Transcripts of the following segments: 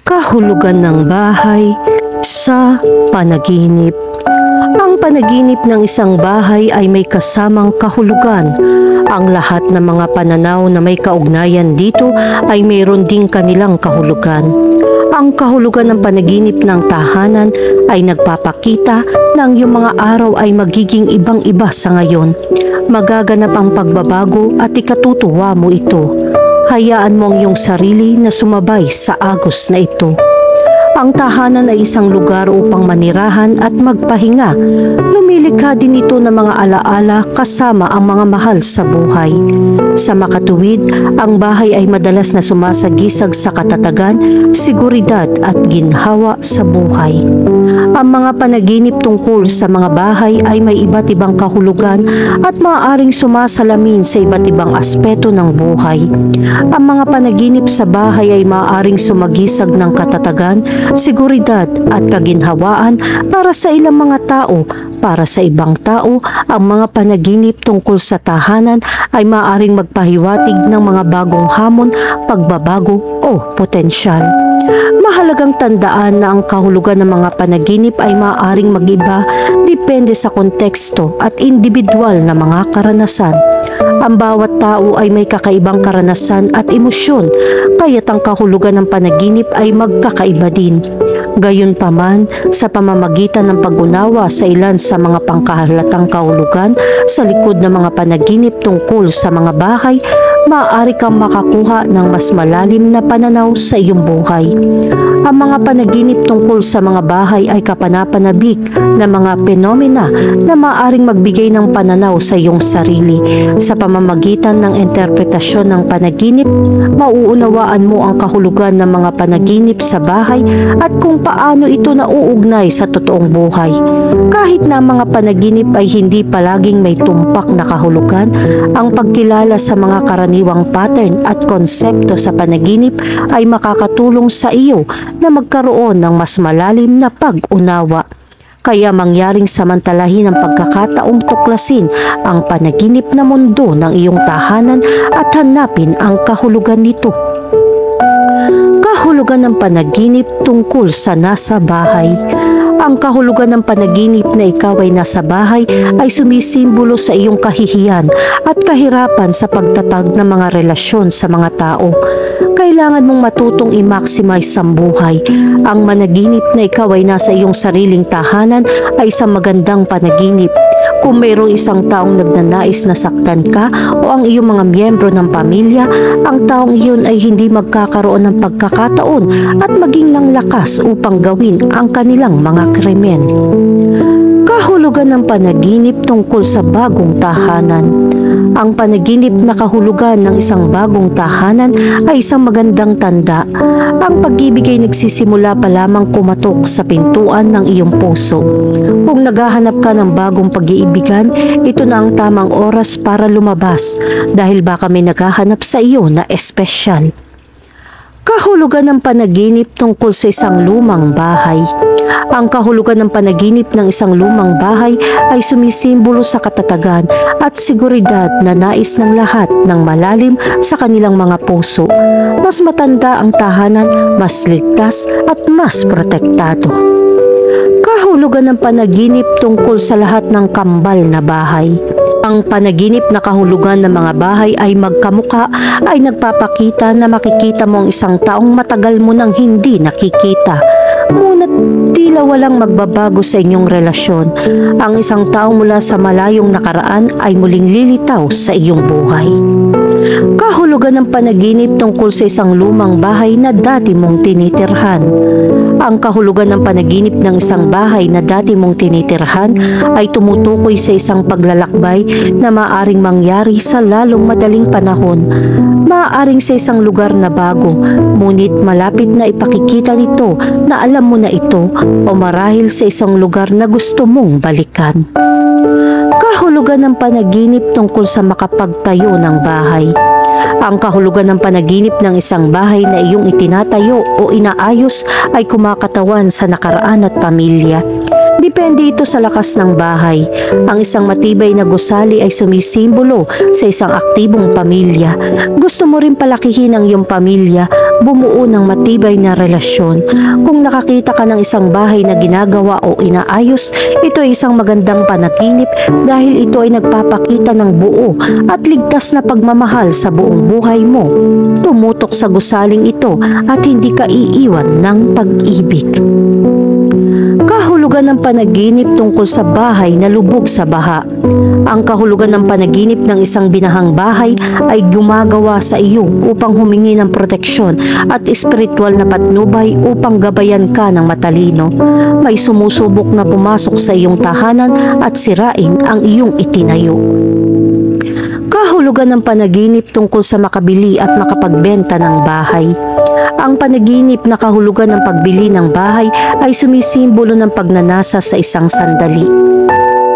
Kahulugan ng bahay sa panaginip. Ang panaginip ng isang bahay ay may kasamang kahulugan. Ang lahat ng mga pananaw na may kaugnayan dito ay mayroon ding kanilang kahulugan. Ang kahulugan ng panaginip ng tahanan ay nagpapakita na ang iyong mga araw ay magiging ibang-iba sa ngayon. Magaganap ang pagbabago at ikatutuwa mo ito. Hayaan mo ang iyong sarili na sumabay sa agos na ito. Ang tahanan ay isang lugar upang manirahan at magpahinga. Lumilikha din ito ng mga alaala kasama ang mga mahal sa buhay. Sa makatuwid, ang bahay ay madalas na sumasagisag sa katatagan, seguridad at ginhawa sa buhay. Ang mga panaginip tungkol sa mga bahay ay may iba't ibang kahulugan at maaaring sumasalamin sa iba't ibang aspeto ng buhay. Ang mga panaginip sa bahay ay maaaring sumagisag ng katatagan, seguridad at kaginhawaan para sa ilang mga tao. Para sa ibang tao, ang mga panaginip tungkol sa tahanan ay maaaring magpahiwatig ng mga bagong hamon, pagbabago o potensyal. Mahalagang tandaan na ang kahulugan ng mga panaginip ay maaaring mag-iba depende sa konteksto at individual na mga karanasan. Ang bawat tao ay may kakaibang karanasan at emosyon, kaya't ang kahulugan ng panaginip ay magkakaiba din. Gayunpaman, sa pamamagitan ng pag-unawa sa ilan sa mga pangkahalatang kahulugan sa likod ng mga panaginip tungkol sa mga bahay, maaari kang makakuha ng mas malalim na pananaw sa iyong buhay. Ang mga panaginip tungkol sa mga bahay ay kapanapanabik na mga penomena na maaaring magbigay ng pananaw sa iyong sarili. Sa pamamagitan ng interpretasyon ng panaginip, mauunawaan mo ang kahulugan ng mga panaginip sa bahay at kung paano ito nauugnay sa totoong buhay. Kahit na ang mga panaginip ay hindi palaging may tumpak na kahulugan, ang pagkilala sa mga karaniwang pattern at konsepto sa panaginip ay makakatulong sa iyo na magkaroon ng mas malalim na pag-unawa. Kaya mangyaring samantalahin ang pagkakataong tuklasin ang panaginip na mundo ng iyong tahanan at hanapin ang kahulugan nito. Kahulugan ng panaginip tungkol sa nasa bahay. Ang kahulugan ng panaginip na ikaw ay nasa bahay ay sumisimbolo sa iyong kahihiyan at kahirapan sa pagtatag ng mga relasyon sa mga tao. Kailangan mong matutong i-maximize ang buhay. Ang managinip na ikaw ay nasa iyong sariling tahanan ay isang magandang panaginip. Kung mayroong isang taong nagnanais na saktan ka o ang iyong mga miyembro ng pamilya, ang taong iyon ay hindi magkakaroon ng pagkakataon at maging ng lakas upang gawin ang kanilang mga krimen. Kahulugan ng panaginip tungkol sa bagong tahanan. Ang panaginip na kahulugan ng isang bagong tahanan ay isang magandang tanda. Ang pag-ibig ay nagsisimula pa lamang kumatok sa pintuan ng iyong puso. Kung naghahanap ka ng bagong pag-iibigan, ito na ang tamang oras para lumabas dahil baka may naghahanap sa iyo na espesyal. Kahulugan ng panaginip tungkol sa isang lumang bahay. Ang kahulugan ng panaginip ng isang lumang bahay ay sumisimbolo sa katatagan at seguridad na nais ng lahat ng malalim sa kanilang mga puso. Mas matanda ang tahanan, mas ligtas at mas protektado. Kahulugan ng panaginip tungkol sa lahat ng kambal na bahay. Ang panaginip na kahulugan ng mga bahay ay magkamuka ay nagpapakita na makikita mo ang isang taong matagal mo nang hindi nakikita. Ngunit tila walang magbabago sa inyong relasyon. Ang isang tao mula sa malayong nakaraan ay muling lilitaw sa iyong buhay. Kahulugan ng panaginip tungkol sa isang lumang bahay na dati mong tinitirhan. Ang kahulugan ng panaginip ng isang bahay na dati mong tinitirhan ay tumutukoy sa isang paglalakbay na maaaring mangyari sa lalong madaling panahon. Maaaring sa isang lugar na bago, ngunit malapit na ipakikita nito na alam mo na ito o marahil sa isang lugar na gusto mong balikan. Kahulugan ng panaginip tungkol sa makapagtayo ng bahay. Ang kahulugan ng panaginip ng isang bahay na iyong itinatayo o inaayos ay kumakatawan sa nakaraan at pamilya. Depende ito sa lakas ng bahay. Ang isang matibay na gusali ay sumisimbolo sa isang aktibong pamilya. Gusto mo rin palakihin ang iyong pamilya, bumuo ng matibay na relasyon. Kung nakakita ka ng isang bahay na ginagawa o inaayos, ito ay isang magandang panaginip dahil ito ay nagpapakita ng buo at ligtas na pagmamahal sa buong buhay mo. Tumutok sa gusaling ito at hindi ka iiwan ng pag-ibig. Kahulugan ng panaginip tungkol sa bahay na lubog sa baha. Ang kahulugan ng panaginip ng isang binahang bahay ay gumagawa sa iyo upang humingi ng proteksyon at espiritual na patnubay upang gabayan ka ng matalino. May sumusubok na pumasok sa iyong tahanan at sirain ang iyong itinayo. Kahulugan ng panaginip tungkol sa makabili at makapagbenta ng bahay. Ang panaginip na kahulugan ng pagbili ng bahay ay sumisimbolo ng pagnanasa sa isang sandali.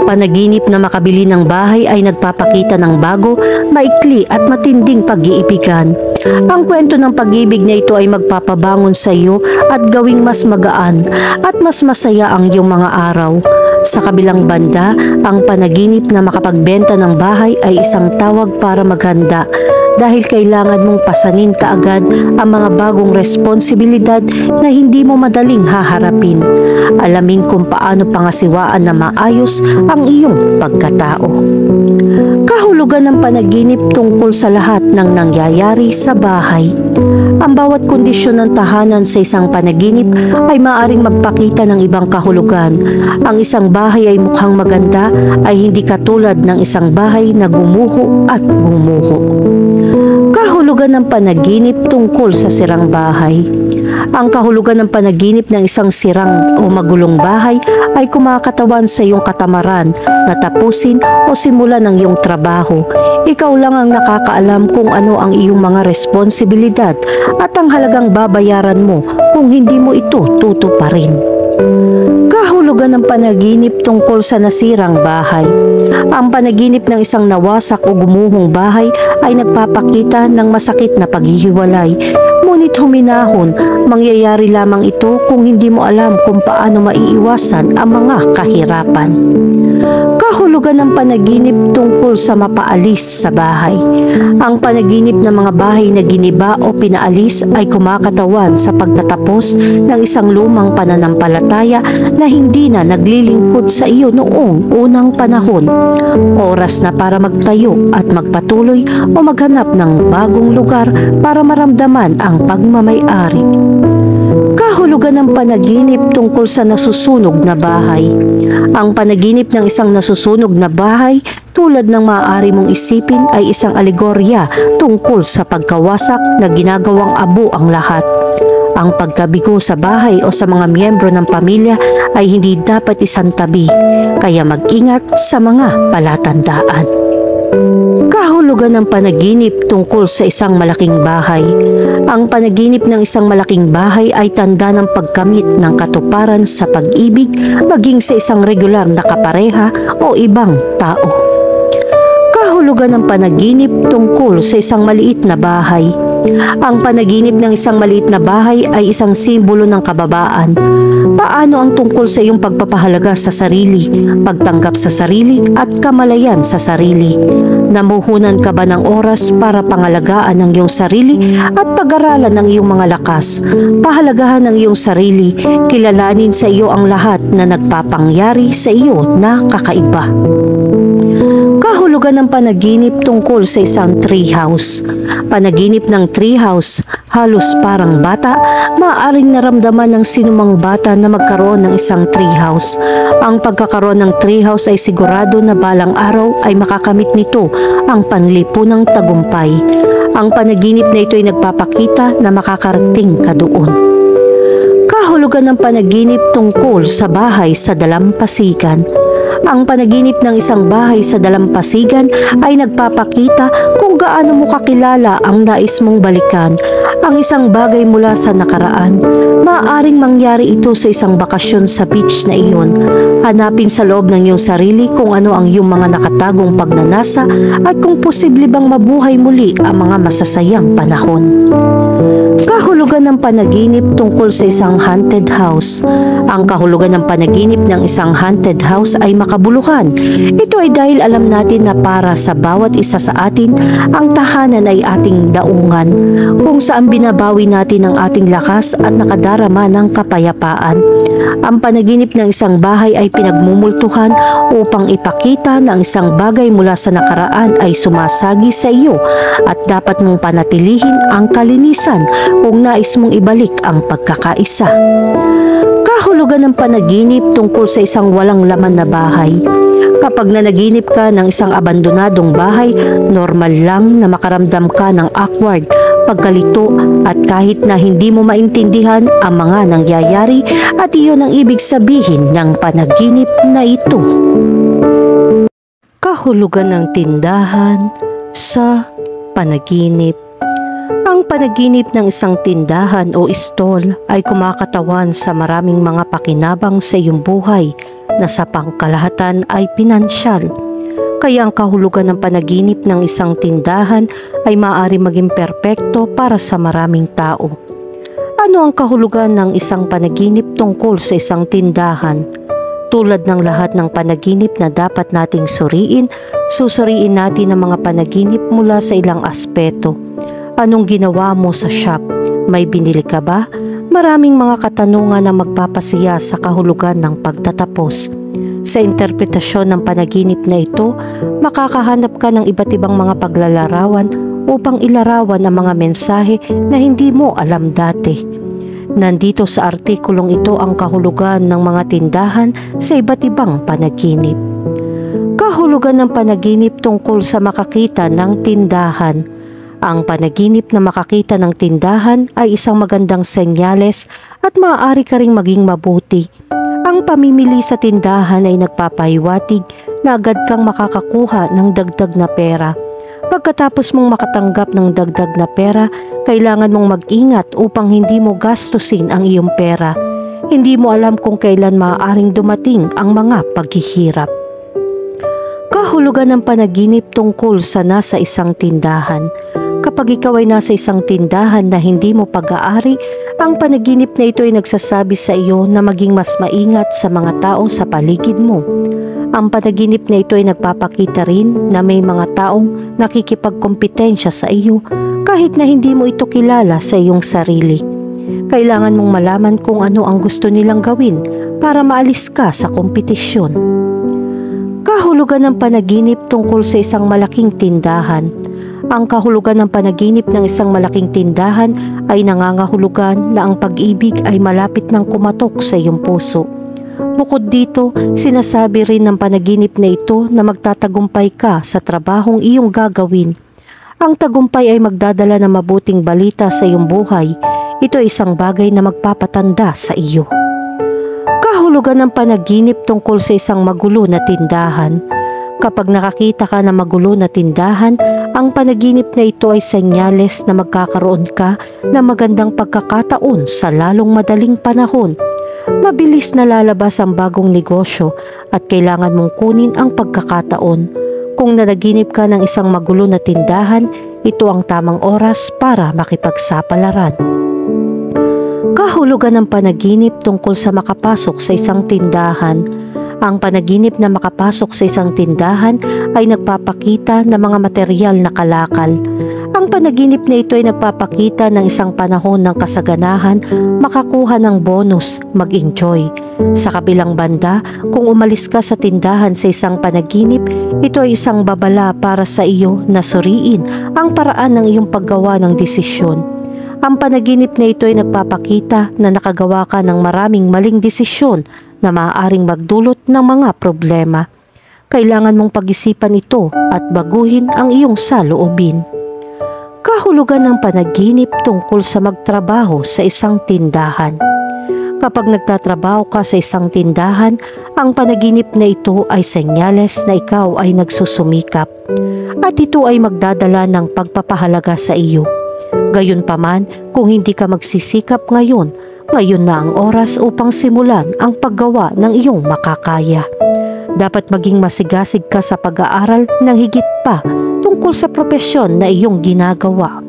Panaginip na makabili ng bahay ay nagpapakita ng bago, maikli at matinding pag-iibigan. Ang kwento ng pag-ibig na ito ay magpapabangon sa iyo at gawing mas magaan at mas masaya ang iyong mga araw. Sa kabilang banda, ang panaginip na makapagbenta ng bahay ay isang tawag para maghanda dahil kailangan mong pasanin kaagad ang mga bagong responsibilidad na hindi mo madaling haharapin. Alamin kung paano pangasiwaan na maayos ang iyong pagkatao. Kahulugan ng panaginip tungkol sa lahat ng nangyayari sa bahay. Ang bawat kondisyon ng tahanan sa isang panaginip ay maaaring magpakita ng ibang kahulugan. Ang isang bahay ay mukhang maganda ay hindi katulad ng isang bahay na gumuho at gumuho. Kahulugan ng panaginip tungkol sa sirang bahay. Ang kahulugan ng panaginip ng isang sirang o magulong bahay ay kumakatawan sa iyong katamaran na tapusin o simulan ng iyong trabaho. Ikaw lang ang nakakaalam kung ano ang iyong mga responsibilidad at ang halagang babayaran mo kung hindi mo ito tutuparin. Kahulugan ng panaginip tungkol sa nasirang bahay. Ang panaginip ng isang nawasak o gumuhong bahay ay nagpapakita ng masakit na paghihiwalay. Ngunit huminahon, mangyayari lamang ito kung hindi mo alam kung paano maiiwasan ang mga kahirapan. Kahulugan ng panaginip tungkol sa mapaalis sa bahay. Ang panaginip ng mga bahay na giniba o pinaalis ay kumakatawan sa pagtatapos ng isang lumang pananampalataya na hindi na naglilingkod sa iyo noong unang panahon. Oras na para magtayo at magpatuloy o maghanap ng bagong lugar para maramdaman ang pagmamay-ari. Kahulugan ng panaginip tungkol sa nasusunog na bahay. Ang panaginip ng isang nasusunog na bahay tulad ng maaari mong isipin ay isang alegorya tungkol sa pagkawasak na ginagawang abo ang lahat. Ang pagkabigo sa bahay o sa mga miyembro ng pamilya ay hindi dapat isantabi, kaya mag-ingat sa mga palatandaan. Kahulugan ng panaginip tungkol sa isang malaking bahay. Ang panaginip ng isang malaking bahay ay tanda ng pagkamit ng katuparan sa pag-ibig maging sa isang regular na kapareha o ibang tao. Kahulugan ng panaginip tungkol sa isang maliit na bahay. Ang panaginip ng isang maliit na bahay ay isang simbolo ng kababaan. Paano ang tungkol sa iyong pagpapahalaga sa sarili, pagtanggap sa sarili at kamalayan sa sarili? Namuhunan ka ba ng oras para pangalagaan ang iyong sarili at pag-aralan ng iyong mga lakas? Pahalagahan ang iyong sarili, kilalanin sa iyo ang lahat na nagpapangyari sa iyo na kakaiba. Kahulugan ng panaginip tungkol sa isang treehouse. Panaginip ng treehouse, halos parang bata, maaaring naramdaman ng sinumang bata na magkaroon ng isang treehouse. Ang pagkakaroon ng treehouse ay sigurado na balang araw ay makakamit nito ang panlipunang tagumpay. Ang panaginip na ito ay nagpapakita na makakarating ka doon. Kahulugan ng panaginip tungkol sa bahay sa dalampasigan. Ang panaginip ng isang bahay sa dalampasigan ay nagpapakita kung gaano mo kakilala ang nais mong balikan, ang isang bagay mula sa nakaraan. Maaaring mangyari ito sa isang bakasyon sa beach na iyon. Hanapin sa loob ng iyong sarili kung ano ang iyong mga nakatagong pagnanasa at kung posible bang mabuhay muli ang mga masasayang panahon. Kahulugan ng panaginip tungkol sa isang haunted house. Ang kahulugan ng panaginip ng isang haunted house ay makabuluhan. Ito ay dahil alam natin na para sa bawat isa sa atin, ang tahanan ay ating daungan, kung saan binabawi natin ang ating lakas at nakadarama ng kapayapaan. Ang panaginip ng isang bahay ay pinagmumultuhan upang ipakita na ang isang bagay mula sa nakaraan ay sumasagi sa iyo at dapat mong panatilihin ang kalinisan kung nais mong ibalik ang pagkakaisa. Kahulugan ng panaginip tungkol sa isang walang laman na bahay. Kapag nanaginip ka ng isang abandonadong bahay, normal lang na makaramdam ka ng awkward, pagkalito at kahit na hindi mo maintindihan ang mga nangyayari at iyon ang ibig sabihin ng panaginip na ito. Kahulugan ng tindahan sa panaginip. Ang panaginip ng isang tindahan o stall ay kumakatawan sa maraming mga pakinabang sa iyong buhay na sa pangkalahatan ay pinansyal. Kaya ang kahulugan ng panaginip ng isang tindahan ay maaari maging perpekto para sa maraming tao. Ano ang kahulugan ng isang panaginip tungkol sa isang tindahan? Tulad ng lahat ng panaginip na dapat nating suriin, susuriin natin ang mga panaginip mula sa ilang aspeto. Anong ginawa mo sa shop? May binili ka ba? Maraming mga katanungan na magpapasiya sa kahulugan ng pagtatapos. Sa interpretasyon ng panaginip na ito, makakahanap ka ng iba't ibang mga paglalarawan upang ilarawan ang mga mensahe na hindi mo alam dati. Nandito sa artikulong ito ang kahulugan ng mga tindahan sa iba't ibang panaginip. Kahulugan ng panaginip tungkol sa makakita ng tindahan. Ang panaginip na makakita ng tindahan ay isang magandang senyales at maaari ka ring maging mabuti. Ang pamimili sa tindahan ay nagpapahiwatig na agad kang makakakuha ng dagdag na pera. Pagkatapos mong makatanggap ng dagdag na pera, kailangan mong mag-ingat upang hindi mo gastusin ang iyong pera. Hindi mo alam kung kailan maaaring dumating ang mga paghihirap. Kahulugan ng panaginip tungkol sa nasa isang tindahan. Kapag ikaw ay nasa isang tindahan na hindi mo pag-aari, ang panaginip na ito ay nagsasabi sa iyo na maging mas maingat sa mga tao sa paligid mo. Ang panaginip na ito ay nagpapakita rin na may mga taong nakikipagkompetensya sa iyo kahit na hindi mo ito kilala sa iyong sarili. Kailangan mong malaman kung ano ang gusto nilang gawin para maalis ka sa kompetisyon. Kahulugan ng panaginip tungkol sa isang malaking tindahan. Ang kahulugan ng panaginip ng isang malaking tindahan ay nangangahulugan na ang pag-ibig ay malapit ng kumatok sa iyong puso. Bukod dito, sinasabi rin ng panaginip na ito na magtatagumpay ka sa trabahong iyong gagawin. Ang tagumpay ay magdadala ng mabuting balita sa iyong buhay. Ito ay isang bagay na magpapatanda sa iyo. Kahulugan ng panaginip tungkol sa isang magulo na tindahan. Kapag nakakita ka ng magulo na tindahan, ang panaginip na ito ay senyales na magkakaroon ka ng magandang pagkakataon sa lalong madaling panahon. Mabilis na lalabas ang bagong negosyo at kailangan mong kunin ang pagkakataon. Kung nanaginip ka ng isang magulo na tindahan, ito ang tamang oras para makipagsapalaran. Kahulugan ng panaginip tungkol sa makapasok sa isang tindahan. Ang panaginip na makapasok sa isang tindahan ay nagpapakita ng mga materyal na kalakal. Ang panaginip na ito ay nagpapakita ng isang panahon ng kasaganahan, makakuha ng bonus, mag-enjoy. Sa kabilang banda, kung umalis ka sa tindahan sa isang panaginip, ito ay isang babala para sa iyo na suriin ang paraan ng iyong paggawa ng desisyon. Ang panaginip na ito ay nagpapakita na nakagawa ka ng maraming maling desisyon na maaaring magdulot ng mga problema. Kailangan mong pag-isipan ito at baguhin ang iyong saloobin. Kahulugan ng panaginip tungkol sa magtrabaho sa isang tindahan. Kapag nagtatrabaho ka sa isang tindahan, ang panaginip na ito ay senyales na ikaw ay nagsusumikap at ito ay magdadala ng pagpapahalaga sa iyo. Gayunpaman, kung hindi ka magsisikap ngayon na ang oras upang simulan ang paggawa ng iyong makakaya. Dapat maging masigasig ka sa pag-aaral ng higit pa tungkol sa propesyon na iyong ginagawa.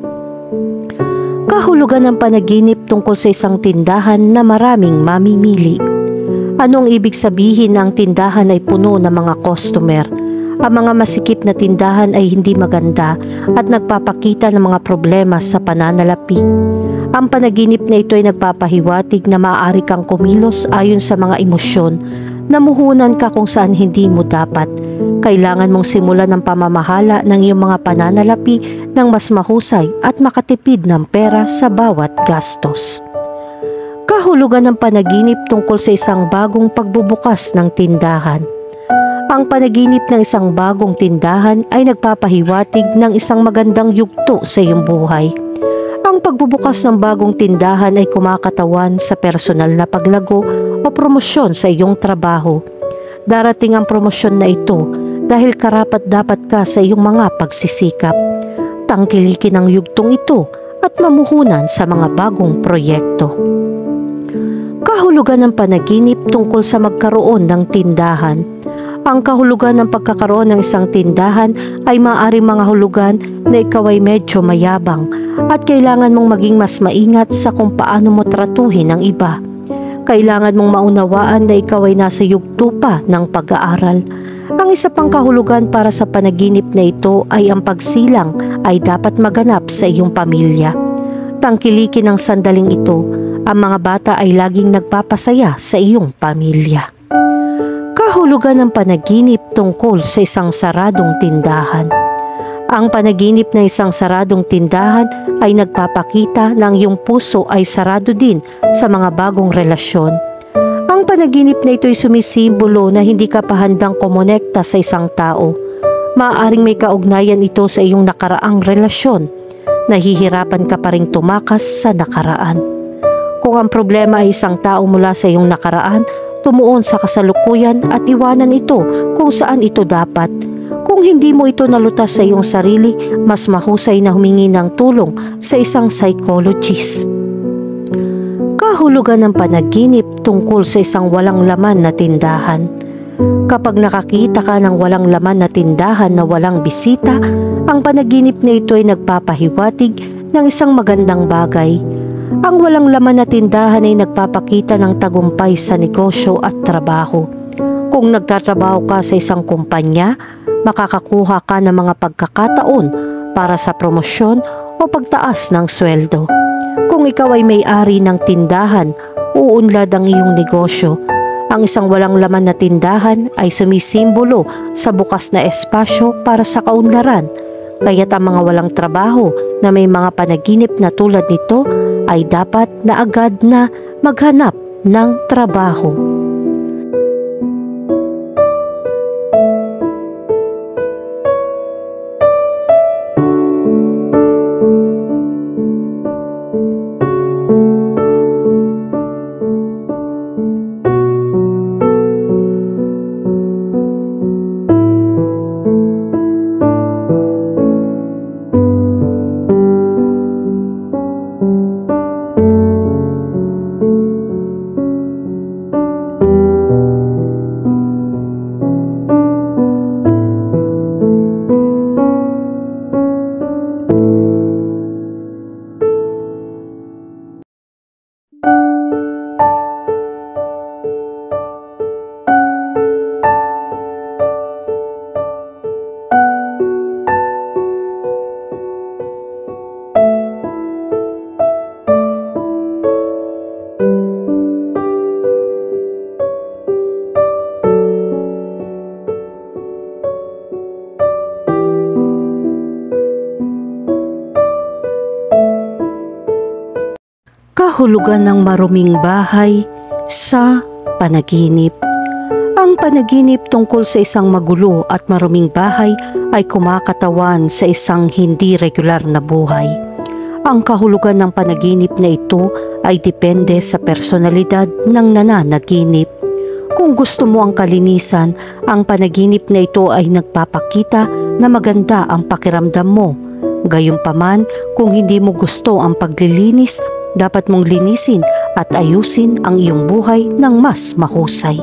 Kahulugan ng panaginip tungkol sa isang tindahan na maraming mamimili. Anong ibig sabihin na ang tindahan ay puno ng mga customer? Ang mga masikip na tindahan ay hindi maganda at nagpapakita ng mga problema sa pananalapi. Ang panaginip na ito ay nagpapahiwatig na maaari kang kumilos ayon sa mga emosyon. Namuhunan ka kung saan hindi mo dapat. Kailangan mong simulan ang pamamahala ng iyong mga pananalapi ng mas mahusay at makatipid ng pera sa bawat gastos. Kahulugan ng panaginip tungkol sa isang bagong pagbubukas ng tindahan. Ang panaginip ng isang bagong tindahan ay nagpapahiwatig ng isang magandang yugto sa iyong buhay. Ang pagbubukas ng bagong tindahan ay kumakatawan sa personal na paglago o promosyon sa iyong trabaho. Darating ang promosyon na ito dahil karapat-dapat ka sa iyong mga pagsisikap. Tangkilikin ang yugtong ito at mamuhunan sa mga bagong proyekto. Kahulugan ng panaginip tungkol sa magkaroon ng tindahan. Ang kahulugan ng pagkakaroon ng isang tindahan ay maaaring mga hulugan na ikaw ay medyo mayabang at kailangan mong maging mas maingat sa kung paano mo tratuhin ang iba. Kailangan mong maunawaan na ikaw ay nasa yugto pa ng pag-aaral. Ang isa pang kahulugan para sa panaginip na ito ay ang pagsilang ay dapat maganap sa iyong pamilya. Tangkilikin ang sandaling ito, ang mga bata ay laging nagpapasaya sa iyong pamilya. Kahulugan ng panaginip tungkol sa isang saradong tindahan. Ang panaginip ng isang saradong tindahan ay nagpapakita na ang iyong puso ay sarado din sa mga bagong relasyon. Ang panaginip na ito ay sumisimbolo na hindi ka pa handang kumonekta sa isang tao. Maaaring may kaugnayan ito sa iyong nakaraang relasyon. Nahihirapan ka pa ring tumakas sa nakaraan. Kung ang problema ay isang tao mula sa iyong nakaraan, tumuon sa kasalukuyan at iwanan ito kung saan ito dapat. Kung hindi mo ito nalutas sa iyong sarili, mas mahusay na humingi ng tulong sa isang psychologist. Kahulugan ng panaginip tungkol sa isang walang laman na tindahan. Kapag nakakita ka ng walang laman na tindahan na walang bisita, ang panaginip na ito ay nagpapahiwatig ng isang magandang bagay. Ang walang laman na tindahan ay nagpapakita ng tagumpay sa negosyo at trabaho. Kung nagtatrabaho ka sa isang kumpanya, makakakuha ka ng mga pagkakataon para sa promosyon o pagtaas ng sweldo. Kung ikaw ay may-ari ng tindahan, uunlad ang iyong negosyo. Ang isang walang laman na tindahan ay sumisimbolo sa bukas na espasyo para sa kaunlaran. Kaya't ang mga walang trabaho na may mga panaginip na tulad nito ay dapat na agad na maghanap ng trabaho. Kahulugan ng maruming bahay sa panaginip. Ang panaginip tungkol sa isang magulo at maruming bahay ay kumakatawan sa isang hindi regular na buhay. Ang kahulugan ng panaginip na ito ay depende sa personalidad ng nananaginip. Kung gusto mo ang kalinisan, ang panaginip na ito ay nagpapakita na maganda ang pakiramdam mo. Gayunpaman, kung hindi mo gusto ang paglilinis, dapat mong linisin at ayusin ang iyong buhay ng mas mahusay.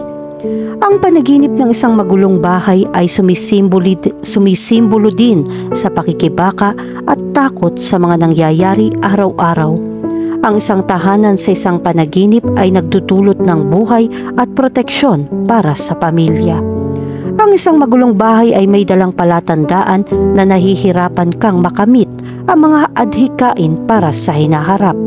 Ang panaginip ng isang magulong bahay ay sumisimbolo din sa pakikibaka at takot sa mga nangyayari araw-araw. Ang isang tahanan sa isang panaginip ay nagdudulot ng buhay at proteksyon para sa pamilya. Ang isang magulong bahay ay may dalang palatandaan na nahihirapan kang makamit ang mga adhikain para sa hinaharap.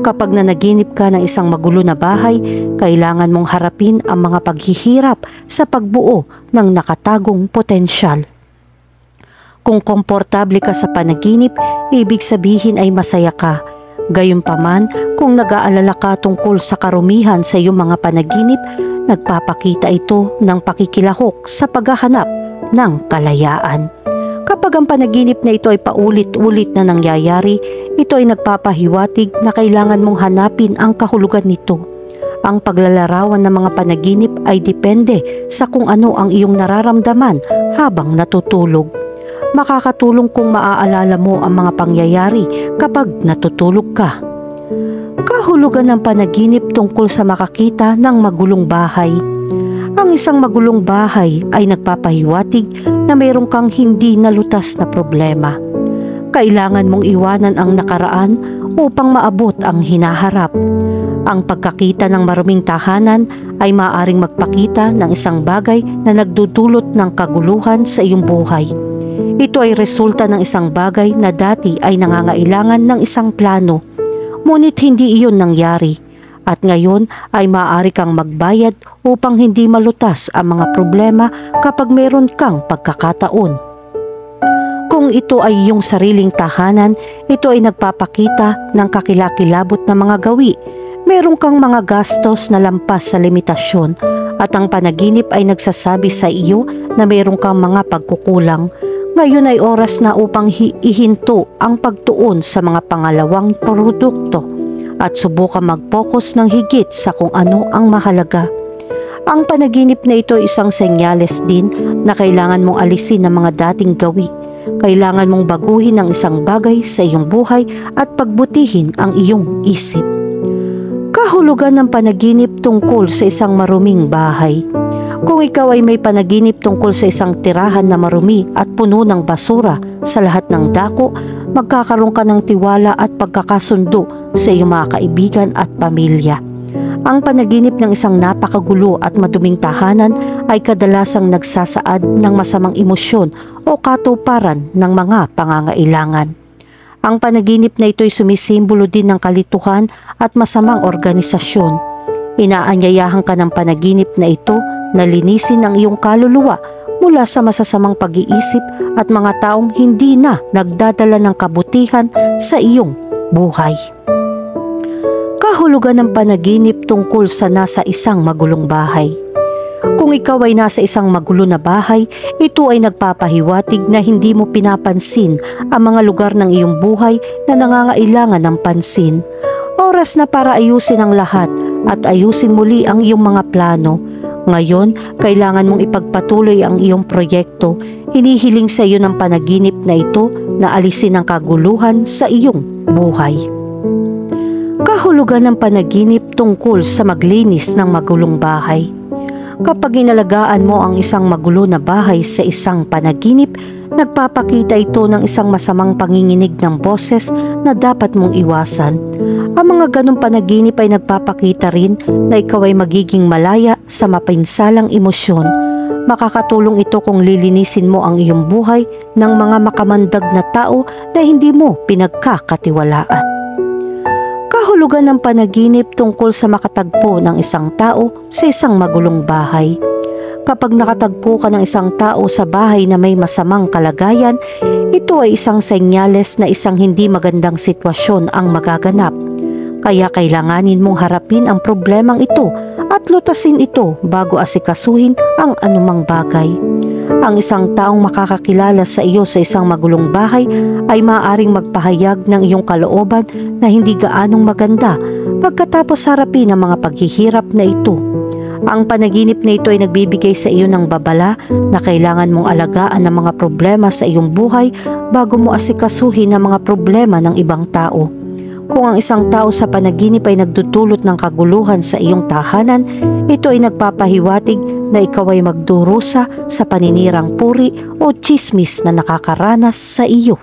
Kapag nanaginip ka ng isang magulo na bahay, kailangan mong harapin ang mga paghihirap sa pagbuo ng nakatagong potensyal. Kung komportable ka sa panaginip, ibig sabihin ay masaya ka. Gayunpaman, kung nag-aalala ka tungkol sa karumihan sa iyong mga panaginip, nagpapakita ito ng pakikilahok sa paghahanap ng kalayaan. Kapag ang panaginip na ito ay paulit-ulit na nangyayari, ito ay nagpapahiwatig na kailangan mong hanapin ang kahulugan nito. Ang paglalarawan ng mga panaginip ay depende sa kung ano ang iyong nararamdaman habang natutulog. Makakatulong kung maaalala mo ang mga pangyayari kapag natutulog ka. Kahulugan ng panaginip tungkol sa makakita ng magulong bahay. Ang isang magulong bahay ay nagpapahiwatig na mayroon kang hindi nalutas na problema. Kailangan mong iwanan ang nakaraan upang maabot ang hinaharap. Ang pagkakita ng maruming tahanan ay maaaring magpakita ng isang bagay na nagdudulot ng kaguluhan sa iyong buhay. Ito ay resulta ng isang bagay na dati ay nangangailangan ng isang plano, ngunit hindi iyon nangyari. At ngayon ay maaari kang magbayad upang hindi malutas ang mga problema kapag meron kang pagkakataon. Kung ito ay iyong sariling tahanan, ito ay nagpapakita ng kakilakilabot na mga gawi. Meron kang mga gastos na lampas sa limitasyon at ang panaginip ay nagsasabi sa iyo na meron kang mga pagkukulang. Ngayon ay oras na upang ihinto ang pagtuon sa mga pangalawang produkto at subukan mag-focus ng higit sa kung ano ang mahalaga. Ang panaginip na ito ay isang senyales din na kailangan mong alisin ang mga dating gawi. Kailangan mong baguhin ang isang bagay sa iyong buhay at pagbutihin ang iyong isip. Kahulugan ng panaginip tungkol sa isang maruming bahay. Kung ikaw ay may panaginip tungkol sa isang tirahan na marumi at puno ng basura sa lahat ng dako, magkakaroon ka ng tiwala at pagkakasundo sa iyong mga kaibigan at pamilya. Ang panaginip ng isang napakagulo at maduming tahanan ay kadalasang nagsasaad ng masamang emosyon o katuparan ng mga pangangailangan. Ang panaginip na ito ay sumisimbolo din ng kalituhan at masamang organisasyon. Inaanyayahan ka ng panaginip na ito na linisin ang iyong kaluluwa mula sa masasamang pag-iisip at mga taong hindi na nagdadala ng kabutihan sa iyong buhay. Kahulugan ng panaginip tungkol sa nasa isang magulong bahay. Kung ikaw ay nasa isang magulo na bahay, ito ay nagpapahiwatig na hindi mo pinapansin ang mga lugar ng iyong buhay na nangangailangan ng pansin. Oras na para ayusin ang lahat at ayusin muli ang iyong mga plano. Ngayon, kailangan mong ipagpatuloy ang iyong proyekto. Hinihiling sa iyo ng panaginip na ito na alisin ang kaguluhan sa iyong buhay. Kahulugan ng panaginip tungkol sa maglinis ng magulong bahay. Kapag inalagaan mo ang isang magulo na bahay sa isang panaginip, nagpapakita ito ng isang masamang panginginig ng boses na dapat mong iwasan. Ang mga ganong panaginip ay nagpapakita rin na ikaw ay magiging malaya sa mapinsalang emosyon. Makakatulong ito kung lilinisin mo ang iyong buhay ng mga makamandag na tao na hindi mo pinagkakatiwalaan. Kahulugan ng panaginip tungkol sa makatagpo ng isang tao sa isang magulong bahay. Kapag nakatagpo ka ng isang tao sa bahay na may masamang kalagayan, ito ay isang senyales na isang hindi magandang sitwasyon ang magaganap. Kaya kailanganin mong harapin ang problemang ito at lutasin ito bago asikasuhin ang anumang bagay. Ang isang taong makakakilala sa iyo sa isang magulong bahay ay maaaring magpahayag ng iyong kalooban na hindi gaanong maganda pagkatapos harapin ang mga paghihirap na ito. Ang panaginip na ito ay nagbibigay sa iyo ng babala na kailangan mong alagaan ang mga problema sa iyong buhay bago mo asikasuhin ang mga problema ng ibang tao. Kung ang isang tao sa panaginip ay nagdudulot ng kaguluhan sa iyong tahanan, ito ay nagpapahiwatig na ikaw ay magdurusa sa paninirang puri o tsismis na nakakaranas sa iyo.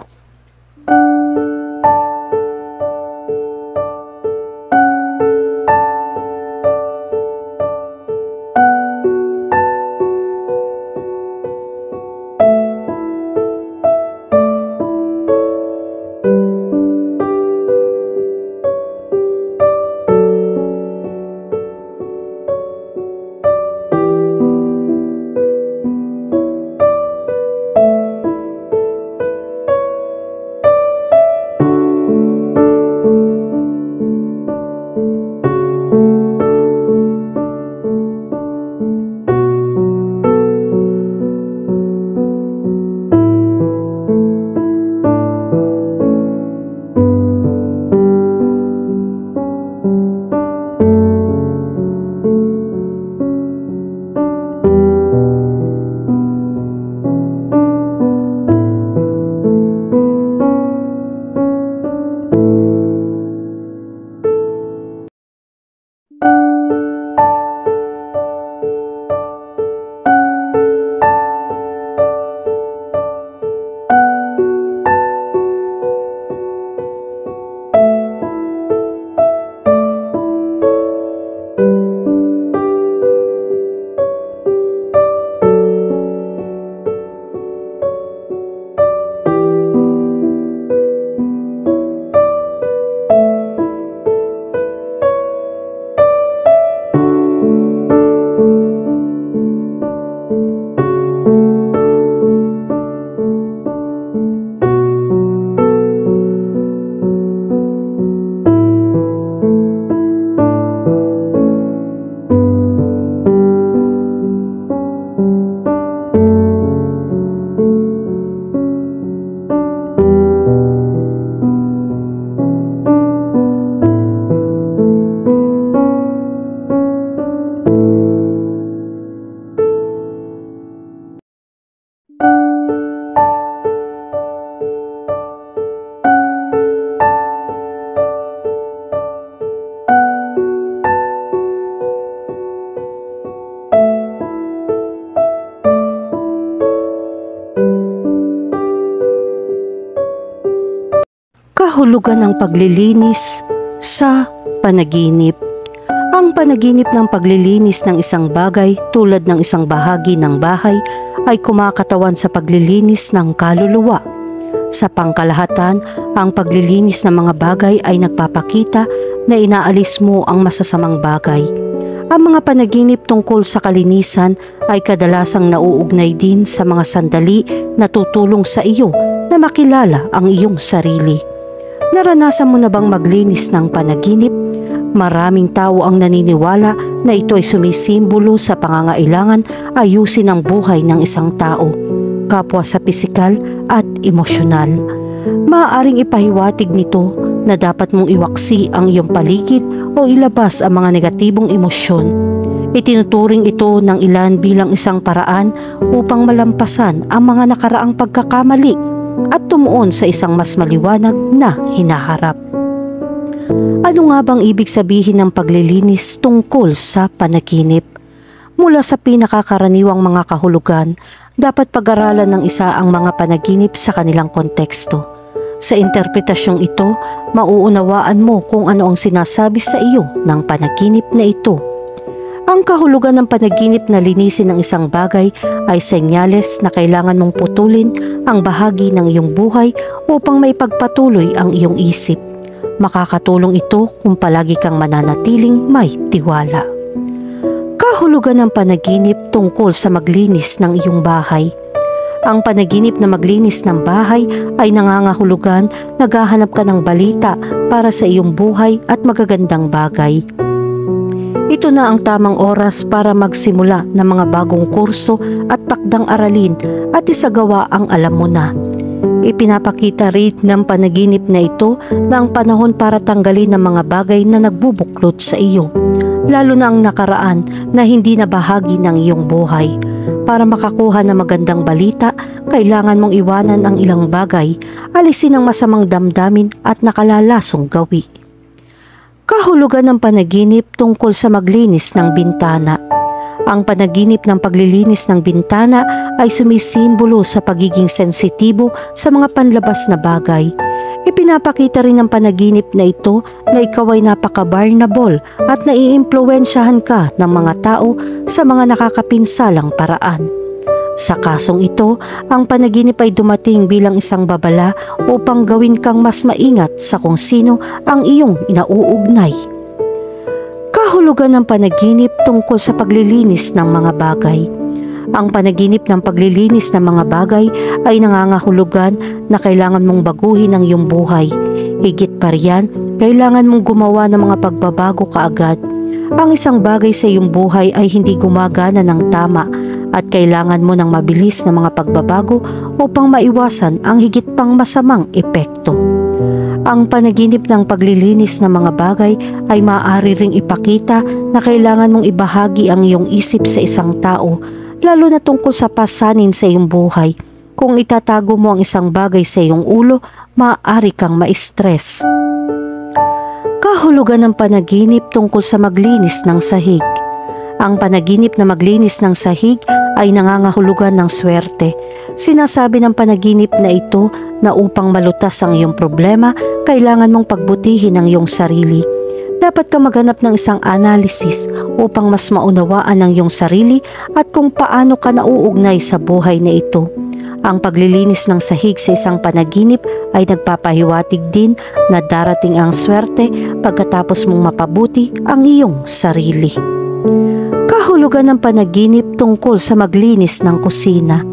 Kahulugan ng paglilinis sa panaginip. Ang panaginip ng paglilinis ng isang bagay tulad ng isang bahagi ng bahay ay kumakatawan sa paglilinis ng kaluluwa. Sa pangkalahatan, ang paglilinis ng mga bagay ay nagpapakita na inaalis mo ang masasamang bagay. Ang mga panaginip tungkol sa kalinisan ay kadalasang nauugnay din sa mga sandali na tutulong sa iyo na makilala ang iyong sarili. Naranasan mo na bang maglinis ng panaginip? Maraming tao ang naniniwala na ito ay sumisimbolo sa pangangailangan ayusin ang buhay ng isang tao, kapwa sa pisikal at emosyonal. Maaaring ipahiwatig nito na dapat mong iwaksi ang iyong paligid o ilabas ang mga negatibong emosyon. Itinuturing ito ng ilan bilang isang paraan upang malampasan ang mga nakaraang pagkakamali at tumuon sa isang mas maliwanag na hinaharap. Ano nga bang ibig sabihin ng paglilinis tungkol sa panaginip? Mula sa pinakakaraniwang mga kahulugan, dapat pag-aralan ng isa ang mga panaginip sa kanilang konteksto. Sa interpretasyong ito, mauunawaan mo kung ano ang sinasabi sa iyo ng panaginip na ito. Ang kahulugan ng panaginip na linisin ng isang bagay ay senyales na kailangan mong putulin ang bahagi ng iyong buhay upang maipagpatuloy ang iyong isip. Makakatulong ito kung palagi kang mananatiling may tiwala. Kahulugan ng panaginip tungkol sa maglinis ng iyong bahay. Ang panaginip na maglinis ng bahay ay nangangahulugan naghahanap ka ng balita para sa iyong buhay at magagandang bagay. Ito na ang tamang oras para magsimula ng mga bagong kurso at takdang aralin at isagawa ang alam mo na. Ipinapakita rin ng panaginip na ito na ang panahon para tanggalin ang mga bagay na nagbubuklod sa iyo, lalo na ang nakaraan na hindi na bahagi ng iyong buhay. Para makakuha ng magandang balita, kailangan mong iwanan ang ilang bagay, alisin ang masamang damdamin at nakalalasong gawi. Kahulugan ng panaginip tungkol sa maglinis ng bintana. Ang panaginip ng paglilinis ng bintana ay sumisimbolo sa pagiging sensitibo sa mga panlabas na bagay. Ipinapakita rin ng panaginip na ito na ikaw ay napaka-vulnerable at naiimpluwensyahan ka ng mga tao sa mga nakakapinsalang paraan. Sa kasong ito, ang panaginip ay dumating bilang isang babala upang gawin kang mas maingat sa kung sino ang iyong inauugnay. Kahulugan ng panaginip tungkol sa paglilinis ng mga bagay. Ang panaginip ng paglilinis ng mga bagay ay nangangahulugan na kailangan mong baguhin ang iyong buhay. Higit pa riyan, kailangan mong gumawa ng mga pagbabago kaagad. Ang isang bagay sa iyong buhay ay hindi gumagana ng tama at kailangan mo ng mabilis na mga pagbabago upang maiwasan ang higit pang masamang epekto. Ang panaginip ng paglilinis ng mga bagay ay maaari ring ipakita na kailangan mong ibahagi ang iyong isip sa isang tao, lalo na tungkol sa pasanin sa iyong buhay. Kung itatago mo ang isang bagay sa iyong ulo, maaari kang ma-stress. Kahulugan ng panaginip tungkol sa maglinis ng sahig. Ang panaginip na maglinis ng sahig ay nangangahulugan ng swerte. Sinasabi ng panaginip na ito na upang malutas ang iyong problema, kailangan mong pagbutihin ang iyong sarili. Dapat ka maghanap ng isang analysis upang mas maunawaan ang iyong sarili at kung paano ka nauugnay sa buhay na ito. Ang paglilinis ng sahig sa isang panaginip ay nagpapahiwatig din na darating ang swerte pagkatapos mong mapabuti ang iyong sarili. Kahulugan ng panaginip tungkol sa maglinis ng kusina.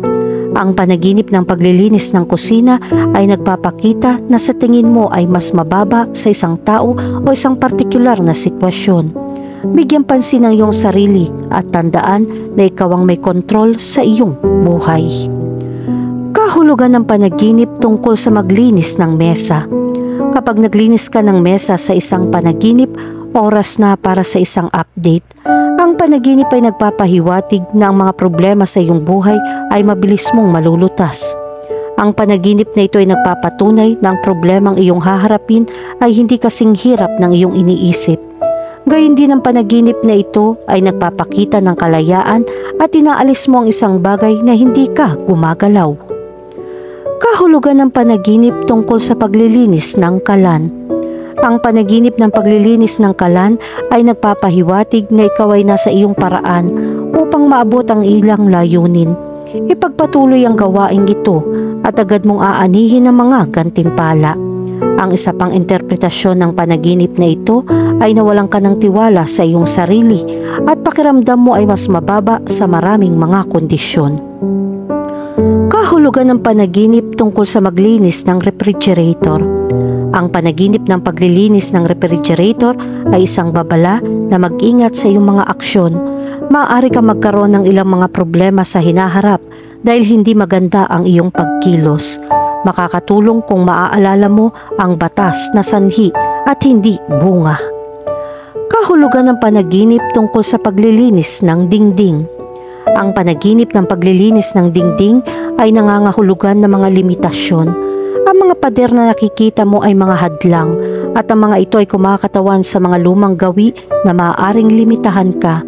Ang panaginip ng paglilinis ng kusina ay nagpapakita na sa tingin mo ay mas mababa sa isang tao o isang partikular na sitwasyon. Bigyan pansin ang iyong sarili at tandaan na ikaw ang may kontrol sa iyong buhay. Kahulugan ng panaginip tungkol sa maglinis ng mesa. Kapag naglinis ka ng mesa sa isang panaginip, oras na para sa isang update. Ang panaginip ay nagpapahiwatig na ang mga problema sa iyong buhay ay mabilis mong malulutas. Ang panaginip na ito ay nagpapatunay na ang problemang iyong haharapin ay hindi kasing hirap ng iyong iniisip. Gayun din ang panaginip na ito ay nagpapakita ng kalayaan at inaalis mo ang isang bagay na hindi ka gumagalaw. Kahulugan ng panaginip tungkol sa paglilinis ng kalan. Ang panaginip ng paglilinis ng kalan ay nagpapahiwatig na ikaw ay nasa iyong paraan upang maabot ang ilang layunin. Ipagpatuloy ang gawaing ito at agad mong aanihin ang mga gantimpala. Ang isa pang interpretasyon ng panaginip na ito ay nawalan ka ng tiwala sa iyong sarili at pakiramdam mo ay mas mababa sa maraming mga kondisyon. Kahulugan ng panaginip tungkol sa maglinis ng refrigerator. Ang panaginip ng paglilinis ng refrigerator ay isang babala na mag-ingat sa iyong mga aksyon. Maaari kang magkaroon ng ilang mga problema sa hinaharap dahil hindi maganda ang iyong pagkilos. Makakatulong kung maaalala mo ang batas na sanhi at hindi bunga. Kahulugan ng panaginip tungkol sa paglilinis ng dingding. Ang panaginip ng paglilinis ng dingding ay nangangahulugan ng mga limitasyon. Ang mga pader na nakikita mo ay mga hadlang at ang mga ito ay kumakatawan sa mga lumang gawi na maaaring limitahan ka.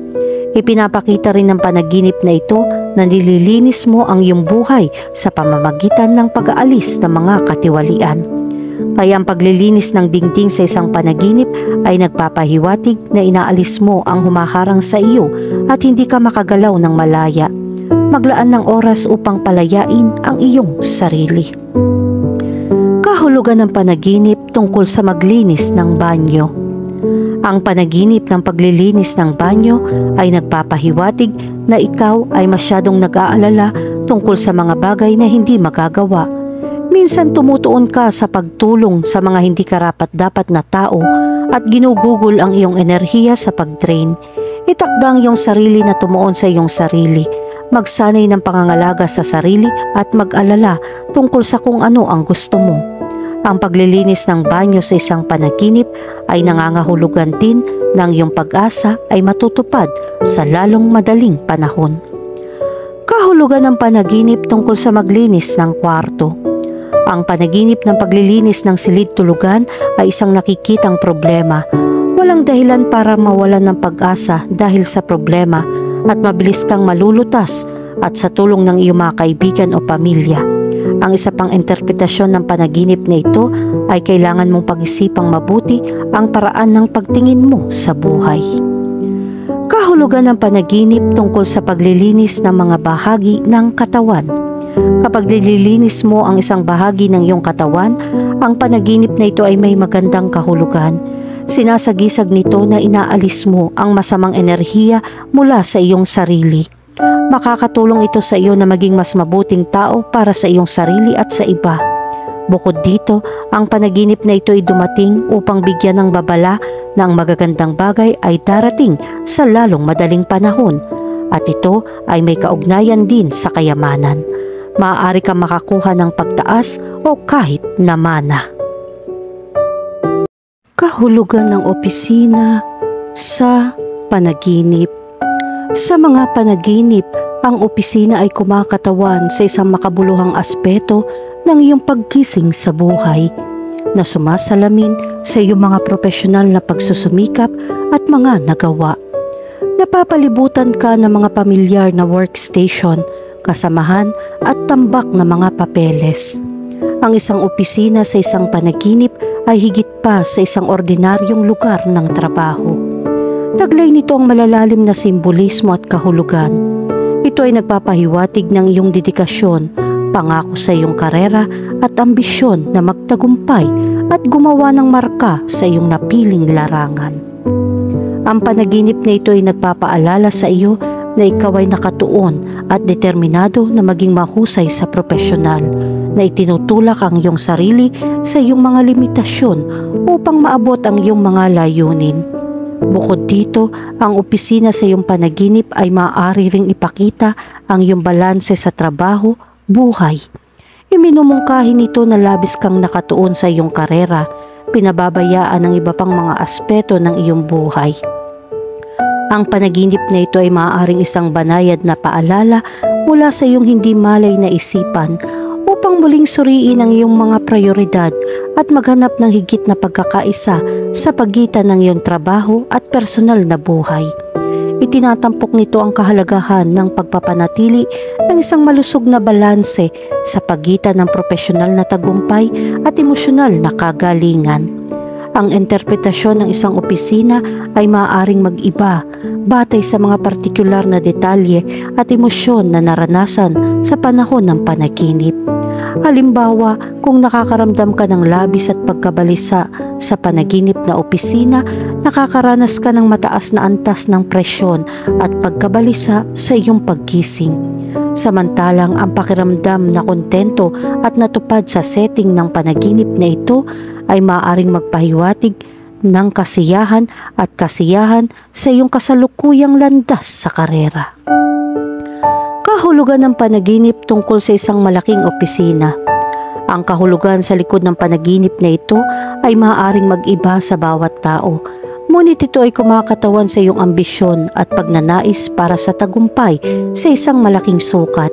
Ipinapakita rin ng panaginip na ito na nililinis mo ang iyong buhay sa pamamagitan ng pag-aalis ng mga katiwalian. Kaya ang paglilinis ng dingding sa isang panaginip ay nagpapahiwatig na inaalis mo ang humaharang sa iyo at hindi ka makagalaw ng malaya. Maglaan ng oras upang palayain ang iyong sarili. Kahulugan ng panaginip tungkol sa maglinis ng banyo. Ang panaginip ng paglilinis ng banyo ay nagpapahiwatig na ikaw ay masyadong nag-aalala tungkol sa mga bagay na hindi magagawa. Minsan tumutuon ka sa pagtulong sa mga hindi karapat-dapat na tao at ginugugol ang iyong enerhiya sa pag-drain. Itakda ang iyong sarili na tumuon sa iyong sarili. Magsanay ng pangangalaga sa sarili at mag-alala tungkol sa kung ano ang gusto mo. Ang paglilinis ng banyo sa isang panaginip ay nangangahulugan din ng iyong pag-asa ay matutupad sa lalong madaling panahon. Kahulugan ng panaginip tungkol sa maglinis ng kwarto. Ang panaginip ng paglilinis ng silid tulugan ay isang nakikitang problema. Walang dahilan para mawalan ng pag-asa dahil sa problema at mabilis kang malulutas at sa tulong ng iyong mga kaibigan o pamilya. Ang isa pang interpretasyon ng panaginip na ito ay kailangan mong pag-isipang mabuti ang paraan ng pagtingin mo sa buhay. Kahulugan ng panaginip tungkol sa paglilinis ng mga bahagi ng katawan. Kapag nililinis mo ang isang bahagi ng iyong katawan, ang panaginip na ito ay may magandang kahulugan. Sinasagisag nito na inaalis mo ang masamang enerhiya mula sa iyong sarili. Makakatulong ito sa iyo na maging mas mabuting tao para sa iyong sarili at sa iba. Bukod dito, ang panaginip na ito ay dumating upang bigyan ng babala na ang magagandang bagay ay darating sa lalong madaling panahon at ito ay may kaugnayan din sa kayamanan. Maaari kang makakuha ng pagtaas o kahit na mana. Kahulugan ng opisina sa panaginip. Sa mga panaginip, ang opisina ay kumakatawan sa isang makabuluhang aspeto ng iyong paggising sa buhay na sumasalamin sa iyong mga profesional na pagsusumikap at mga nagawa. Napapalibutan ka ng mga pamilyar na workstation, kasamahan at tambak na mga papeles. Ang isang opisina sa isang panaginip ay higit pa sa isang ordinaryong lugar ng trabaho. Taglay nito ang malalalim na simbolismo at kahulugan. Ito ay nagpapahiwatig ng iyong dedikasyon, pangako sa iyong karera at ambisyon na magtagumpay at gumawa ng marka sa iyong napiling larangan. Ang panaginip na ito ay nagpapaalala sa iyo na ikaw ay nakatuon at determinado na maging mahusay sa profesional, na itinutulak ang iyong sarili sa iyong mga limitasyon upang maabot ang iyong mga layunin. Bukod dito, ang opisina sa iyong panaginip ay maaari ring ipakita ang iyong balanse sa trabaho, buhay. Iminumungkahi nito na labis kang nakatuon sa iyong karera, pinababayaan ang iba pang mga aspeto ng iyong buhay. Ang panaginip na ito ay maaaring isang banayad na paalala mula sa iyong hindi malay na isipan upang muling suriin ang iyong mga prioridad at maghanap ng higit na pagkakaisa sa pagitan ng iyong trabaho at personal na buhay. Itinatampok nito ang kahalagahan ng pagpapanatili ng isang malusog na balanse sa pagitan ng profesional na tagumpay at emosyonal na kagalingan. Ang interpretasyon ng isang opisina ay maaaring mag-iba batay sa mga partikular na detalye at emosyon na naranasan sa panahon ng panaginip. Halimbawa, kung nakakaramdam ka ng labis at pagkabalisa sa panaginip na opisina, nakakaranas ka ng mataas na antas ng presyon at pagkabalisa sa iyong paggising. Samantalang ang pakiramdam na kontento at natupad sa setting ng panaginip na ito ay maaaring magpahiwatig ng kasiyahan at kasiyahan sa iyong kasalukuyang landas sa karera. Kahulugan ng panaginip tungkol sa isang malaking opisina. Ang kahulugan sa likod ng panaginip na ito ay maaaring mag-iba sa bawat tao, ngunit ito ay kumakatawan sa iyong ambisyon at pagnanais para sa tagumpay sa isang malaking sukat.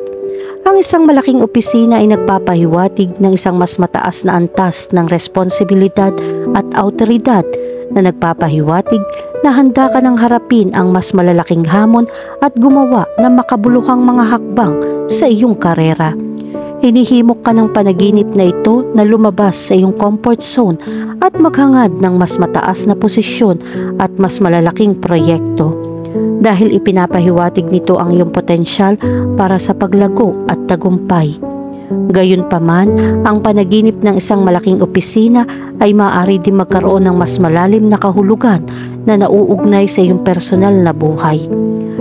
Ang isang malaking opisina ay nagpapahiwatig ng isang mas mataas na antas ng responsibilidad at awtoridad na nagpapahiwatig na handa ka ng harapin ang mas malalaking hamon at gumawa ng makabuluhang mga hakbang sa iyong karera. Hinihimok ka ng panaginip na ito na lumabas sa iyong comfort zone at maghangad ng mas mataas na posisyon at mas malalaking proyekto. Dahil ipinapahiwatig nito ang iyong potensyal para sa paglago at tagumpay. Gayunpaman, ang panaginip ng isang malaking opisina ay maaari din magkaroon ng mas malalim na kahulugan na nauugnay sa iyong personal na buhay.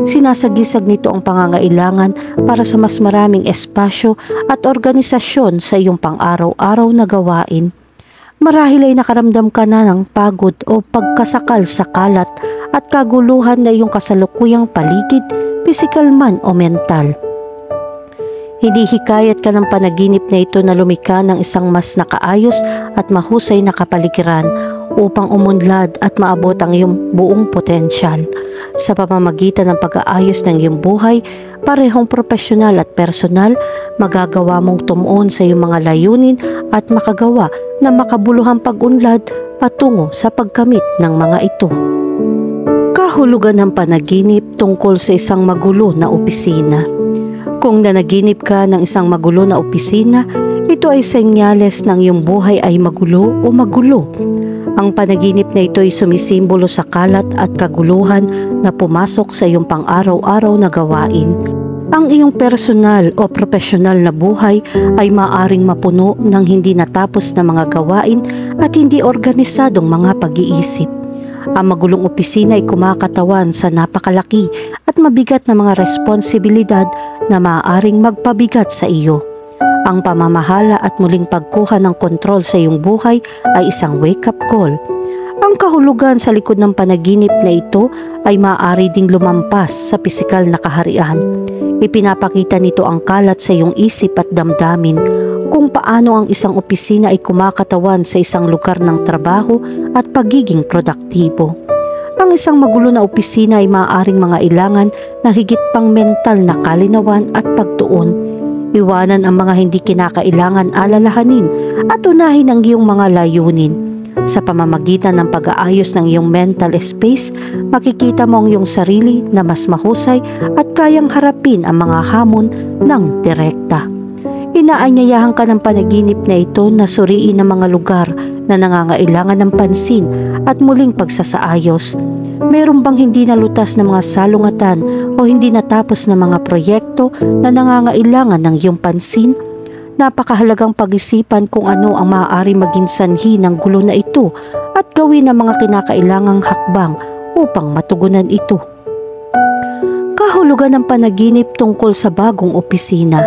Sinasagisag nito ang pangangailangan para sa mas maraming espasyo at organisasyon sa iyong pang-araw-araw na gawain. Marahil ay nakaramdam ka na ng pagod o pagkasakal sa kalat at kaguluhan na iyong kasalukuyang paligid, pisikal man o mental. Hinihikayat ka ng panaginip na ito na lumikha ng isang mas nakaayos at mahusay na kapaligiran upang umunlad at maabot ang iyong buong potensyal. Sa pamamagitan ng pag-aayos ng iyong buhay, parehong profesional at personal, magagawa mong tumuon sa iyong mga layunin at makagawa ng makabuluhang pag-unlad patungo sa pagkamit ng mga ito. Kahulugan ng panaginip tungkol sa isang magulo na opisina. Kung nanaginip ka ng isang magulo na opisina, ito ay senyales ng iyong buhay ay magulo o magulo. Ang panaginip na ito ay sumisimbolo sa kalat at kaguluhan na pumasok sa iyong pang-araw-araw na gawain. Ang iyong personal o profesional na buhay ay maaring mapuno ng hindi natapos na mga gawain at hindi organisadong mga pag-iisip. Ang magulong opisina ay kumakatawan sa napakalaki at mabigat na mga responsibilidad na maaaring magpabigat sa iyo. Ang pamamahala at muling pagkuha ng kontrol sa iyong buhay ay isang wake-up call. Ang kahulugan sa likod ng panaginip na ito ay maaari ding lumampas sa pisikal na kaharian. Ipinapakita nito ang kalat sa iyong isip at damdamin kung paano ang isang opisina ay kumakatawan sa isang lugar ng trabaho at pagiging produktibo. Ang isang magulo na opisina ay maaaring mangailangan ng higit pang mental na kalinawan at pagtuon. Iwanan ang mga hindi kinakailangan alalahanin at unahin ang iyong mga layunin. Sa pamamagitan ng pag-aayos ng iyong mental space, makikita mo ang iyong sarili na mas mahusay at kayang harapin ang mga hamon ng direkta. Inaanyayahan ka ng panaginip na ito na suriin ang mga lugar na nangangailangan ng pansin at muling pagsasaayos. Mayroon bang hindi nalutas na mga salungatan o hindi natapos na mga proyekto na nangangailangan ng iyong pansin? Napakahalagang pag-isipan kung ano ang maaari maging sanhi ng gulo na ito at gawin ang mga kinakailangang hakbang upang matugunan ito. Kahulugan ng panaginip tungkol sa bagong opisina.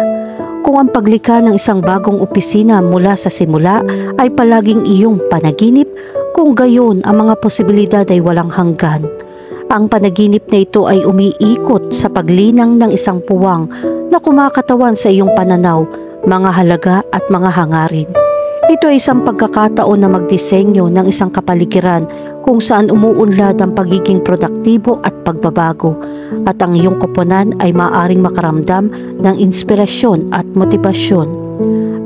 Kung ang paglikha ng isang bagong opisina mula sa simula ay palaging iyong panaginip, kung gayon ang mga posibilidad ay walang hanggan. Ang panaginip na ito ay umiikot sa paglinang ng isang puwang na kumakatawan sa iyong pananaw, mga halaga at mga hangarin. Ito ay isang pagkakataon na magdisenyo ng isang kapaligiran kung saan umuunlad ang pagiging produktibo at pagbabago, at ang iyong koponan ay maaaring makaramdam ng inspirasyon at motibasyon.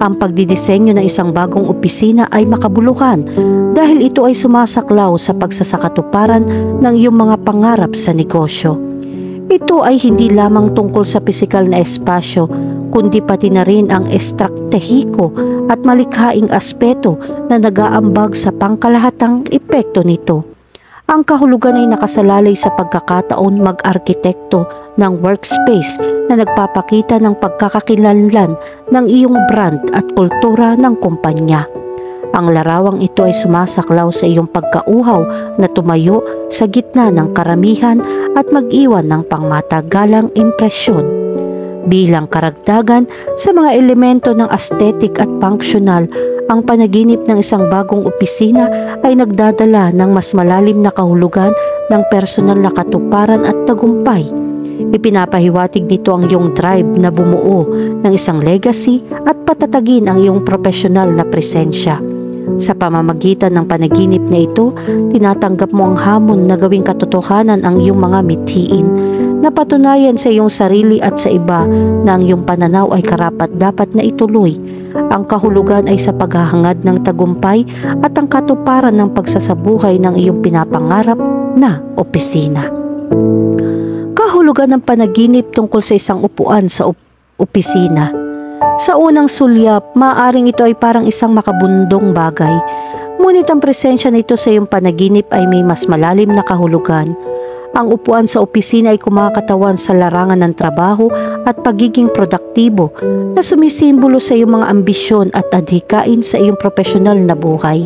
Ang pagdidisenyo ng isang bagong opisina ay makabuluhan dahil ito ay sumasaklaw sa pagsasakatuparan ng iyong mga pangarap sa negosyo. Ito ay hindi lamang tungkol sa pisikal na espasyo, kundi pati na rin ang estratehiko at malikhaing aspeto na nag-aambag sa pangkalahatang epekto nito. Ang kahulugan ay nakasalalay sa pagkakataon mag-arkitekto ng workspace na nagpapakita ng pagkakakilanlan ng iyong brand at kultura ng kumpanya. Ang larawang ito ay sumasaklaw sa iyong pagkauhaw na tumayo sa gitna ng karamihan at mag-iwan ng pangmatagalang impresyon. Bilang karagdagan sa mga elemento ng aesthetic at functional, ang panaginip ng isang bagong opisina ay nagdadala ng mas malalim na kahulugan ng personal na katuparan at tagumpay. Ipinapahiwatig nito ang iyong drive na bumuo ng isang legacy at patatagin ang iyong profesional na presensya. Sa pamamagitan ng panaginip na ito, tinatanggap mo ang hamon na gawing katotohanan ang iyong mga mithiin. Napatunayan sa iyong sarili at sa iba na ang iyong pananaw ay karapat-dapat na ituloy. Ang kahulugan ay sa paghahangad ng tagumpay at ang katuparan ng pagsasabuhay ng iyong pinapangarap na opisina. Kahulugan ng panaginip tungkol sa isang upuan sa opisina. Sa unang sulyap, maaaring ito ay parang isang makabundong bagay. Ngunit ang presensya nito sa iyong panaginip ay may mas malalim na kahulugan. Ang upuan sa opisina ay kumakatawan sa larangan ng trabaho at pagiging produktibo na sumisimbolo sa iyong mga ambisyon at adhikain sa iyong profesional na buhay.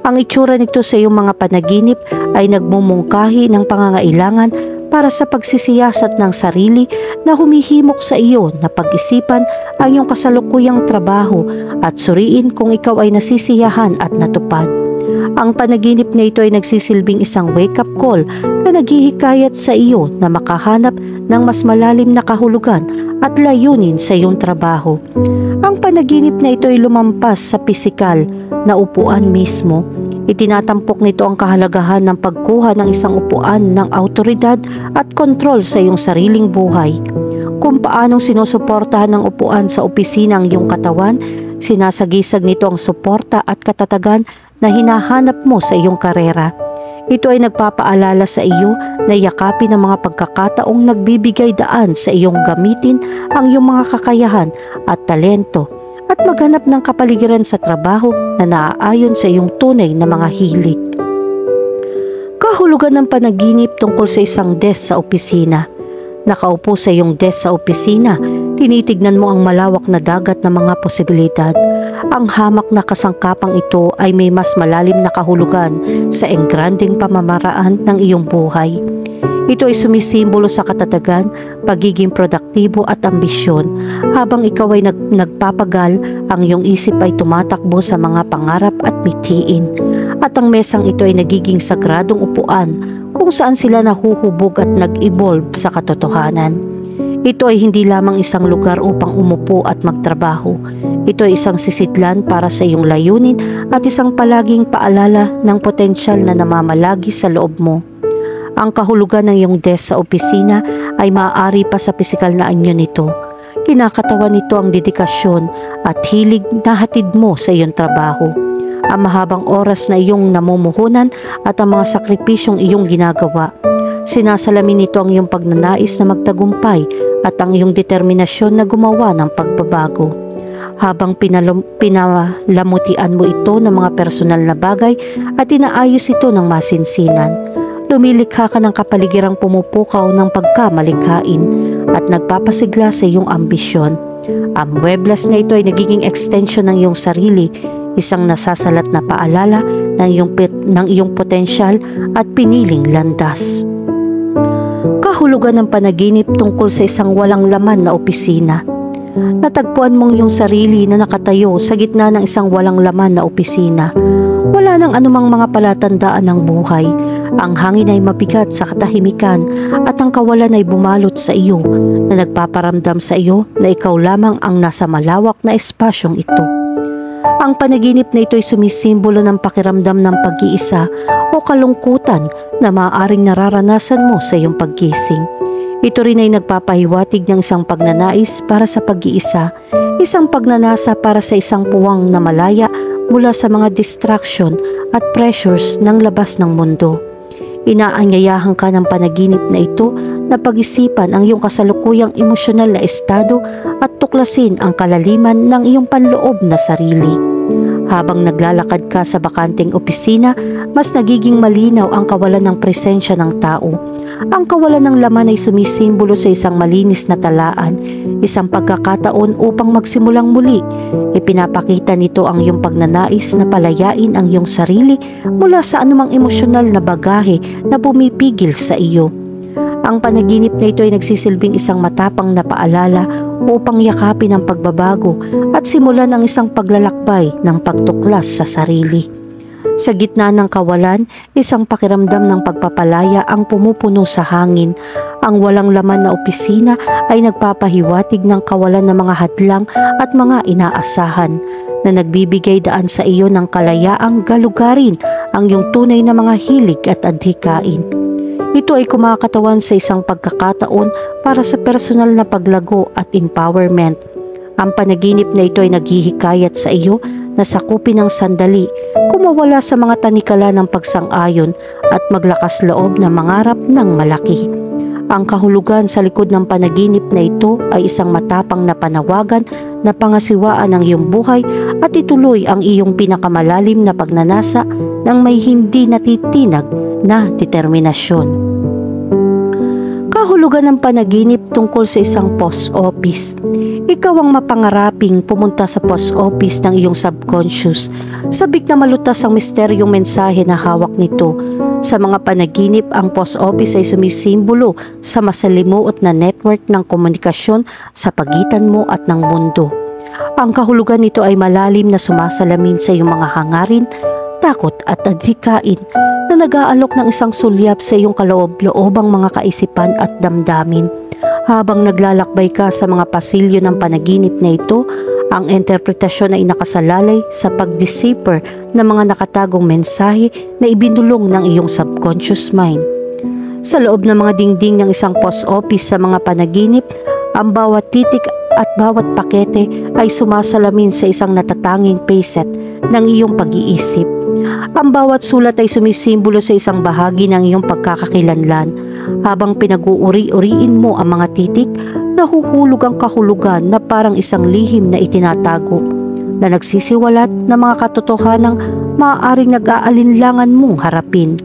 Ang itsura nito sa iyong mga panaginip ay nagmumungkahi ng pangangailangan para sa pagsisiyasat ng sarili na humihimok sa iyo na pag-isipan ang iyong kasalukuyang trabaho at suriin kung ikaw ay nasisiyahan at natupad. Ang panaginip na ito ay nagsisilbing isang wake-up call na naghihikayat sa iyo na makahanap ng mas malalim na kahulugan at layunin sa iyong trabaho. Ang panaginip na ito ay lumampas sa pisikal na upuan mismo. Itinatampok nito ang kahalagahan ng pagkuha ng isang upuan ng autoridad at kontrol sa iyong sariling buhay. Kung paanong sinusuportahan ng upuan sa opisina ang iyong katawan, sinasagisag nito ang suporta at katatagan na hinahanap mo sa iyong karera. Ito ay nagpapaalala sa iyo na yakapin ang mga pagkakataong nagbibigay daan sa iyong gamitin ang iyong mga kakayahan at talento at maghanap ng kapaligiran sa trabaho na naaayon sa iyong tunay na mga hilig. Kahulugan ng panaginip tungkol sa isang desk sa opisina. Nakaupo sa iyong desk sa opisina, tinitignan mo ang malawak na dagat ng mga posibilidad. Ang hamak na kasangkapang ito ay may mas malalim na kahulugan sa engranding pamamaraan ng iyong buhay. Ito ay sumisimbolo sa katatagan, pagiging produktibo at ambisyon. Habang ikaw ay nagpapagal, ang iyong isip ay tumatakbo sa mga pangarap at mithiin. At ang mesang ito ay nagiging sagradong upuan kung saan sila nahuhubog at nag-evolve sa katotohanan. Ito ay hindi lamang isang lugar upang umupo at magtrabaho. Ito ay isang sisidlan para sa iyong layunin at isang palaging paalala ng potensyal na namamalagi sa loob mo. Ang kahulugan ng iyong desk sa opisina ay maaari pa sa pisikal na anyo nito. Kinakatawan nito ang dedikasyon at hilig na hatid mo sa iyong trabaho. Ang mahabang oras na iyong namumuhunan at ang mga sakripisyong iyong ginagawa. Sinasalamin nito ang iyong pagnanais na magtagumpay at ang iyong determinasyon na gumawa ng pagbabago. Habang pinalamutian mo ito ng mga personal na bagay at inaayos ito ng masinsinan, lumilikha ka ng kapaligirang pumupukaw ng pagkamalikhain at nagpapasigla sa iyong ambisyon. Ang muebles na ito ay nagiging extension ng iyong sarili, isang nasasalat na paalala ng iyong potensyal at piniling landas. Kahulugan ng panaginip tungkol sa isang walang laman na opisina. Natagpuan mong iyong sarili na nakatayo sa gitna ng isang walang laman na opisina. Wala nang anumang mga palatandaan ng buhay. Ang hangin ay mabigat sa katahimikan at ang kawalan ay bumalot sa iyo na nagpaparamdam sa iyo na ikaw lamang ang nasa malawak na espasyong ito. Ang panaginip na ito ay sumisimbolo ng pakiramdam ng pag-iisa o kalungkutan na maaaring nararanasan mo sa iyong paggising. Ito rin ay nagpapahiwatig ng isang pagnanais para sa pag-iisa, isang pagnanasa para sa isang puwang na malaya mula sa mga distraction at pressures ng labas ng mundo. Inaanyayahan ka ng panaginip na ito na pag-isipan ang iyong kasalukuyang emosyonal na estado at tuklasin ang kalaliman ng iyong panloob na sarili. Habang naglalakad ka sa bakanteng opisina, mas nagiging malinaw ang kawalan ng presensya ng tao. Ang kawalan ng laman ay sumisimbolo sa isang malinis na talaan, isang pagkakataon upang magsimulang muli. Ipinapakita nito ang iyong pagnanais na palayain ang iyong sarili mula sa anumang emosyonal na bagahe na pumipigil sa iyo. Ang panaginip na ito ay nagsisilbing isang matapang na paalala upang yakapin ang pagbabago at simulan ang isang paglalakbay ng pagtuklas sa sarili. Sa gitna ng kawalan, isang pakiramdam ng pagpapalaya ang pumupuno sa hangin. Ang walang laman na opisina ay nagpapahiwatig ng kawalan ng mga hadlang at mga inaasahan na nagbibigay daan sa iyo ng kalayaang galugarin ang iyong tunay na mga hilig at adhikain. Ito ay kumakatawan sa isang pagkakataon para sa personal na paglago at empowerment. Ang panaginip na ito ay naghihikayat sa iyo na sakupin ng sandali, kumawala sa mga tanikala ng pagsang-ayon at maglakas loob na mangarap ng malaki. Ang kahulugan sa likod ng panaginip na ito ay isang matapang na panawagan na pangasiwaan ang iyong buhay at ituloy ang iyong pinakamalalim na pagnanasa ng may hindi natitinag na determinasyon. Kahulugan ng panaginip tungkol sa isang post office. Ikaw ang mapangaraping pumunta sa post office ng iyong subconscious. Sabik na malutas ang misteryong mensahe na hawak nito. Sa mga panaginip, ang post office ay sumisimbolo sa masalimuot na network ng komunikasyon sa pagitan mo at ng mundo. Ang kahulugan nito ay malalim na sumasalamin sa iyong mga hangarin, takot at adhikain na nag-aalok ng isang sulyap sa iyong kaloob-loobang mga kaisipan at damdamin. Habang naglalakbay ka sa mga pasilyo ng panaginip na ito, ang interpretasyon ay nakasalalay sa pag-decipher ng mga nakatagong mensahe na ibinulong ng iyong subconscious mind. Sa loob ng mga dingding ng isang post office sa mga panaginip, ang bawat titik at bawat pakete ay sumasalamin sa isang natatanging payset ng iyong pag-iisip. Ang bawat sulat ay sumisimbolo sa isang bahagi ng iyong pagkakakilanlan. Habang pinag-uuri-uriin mo ang mga titik, nahuhulog ang kahulugan na parang isang lihim na itinatago na nagsisiwalat ng mga katotohanang maaaring nag-aalinlangan mong harapin.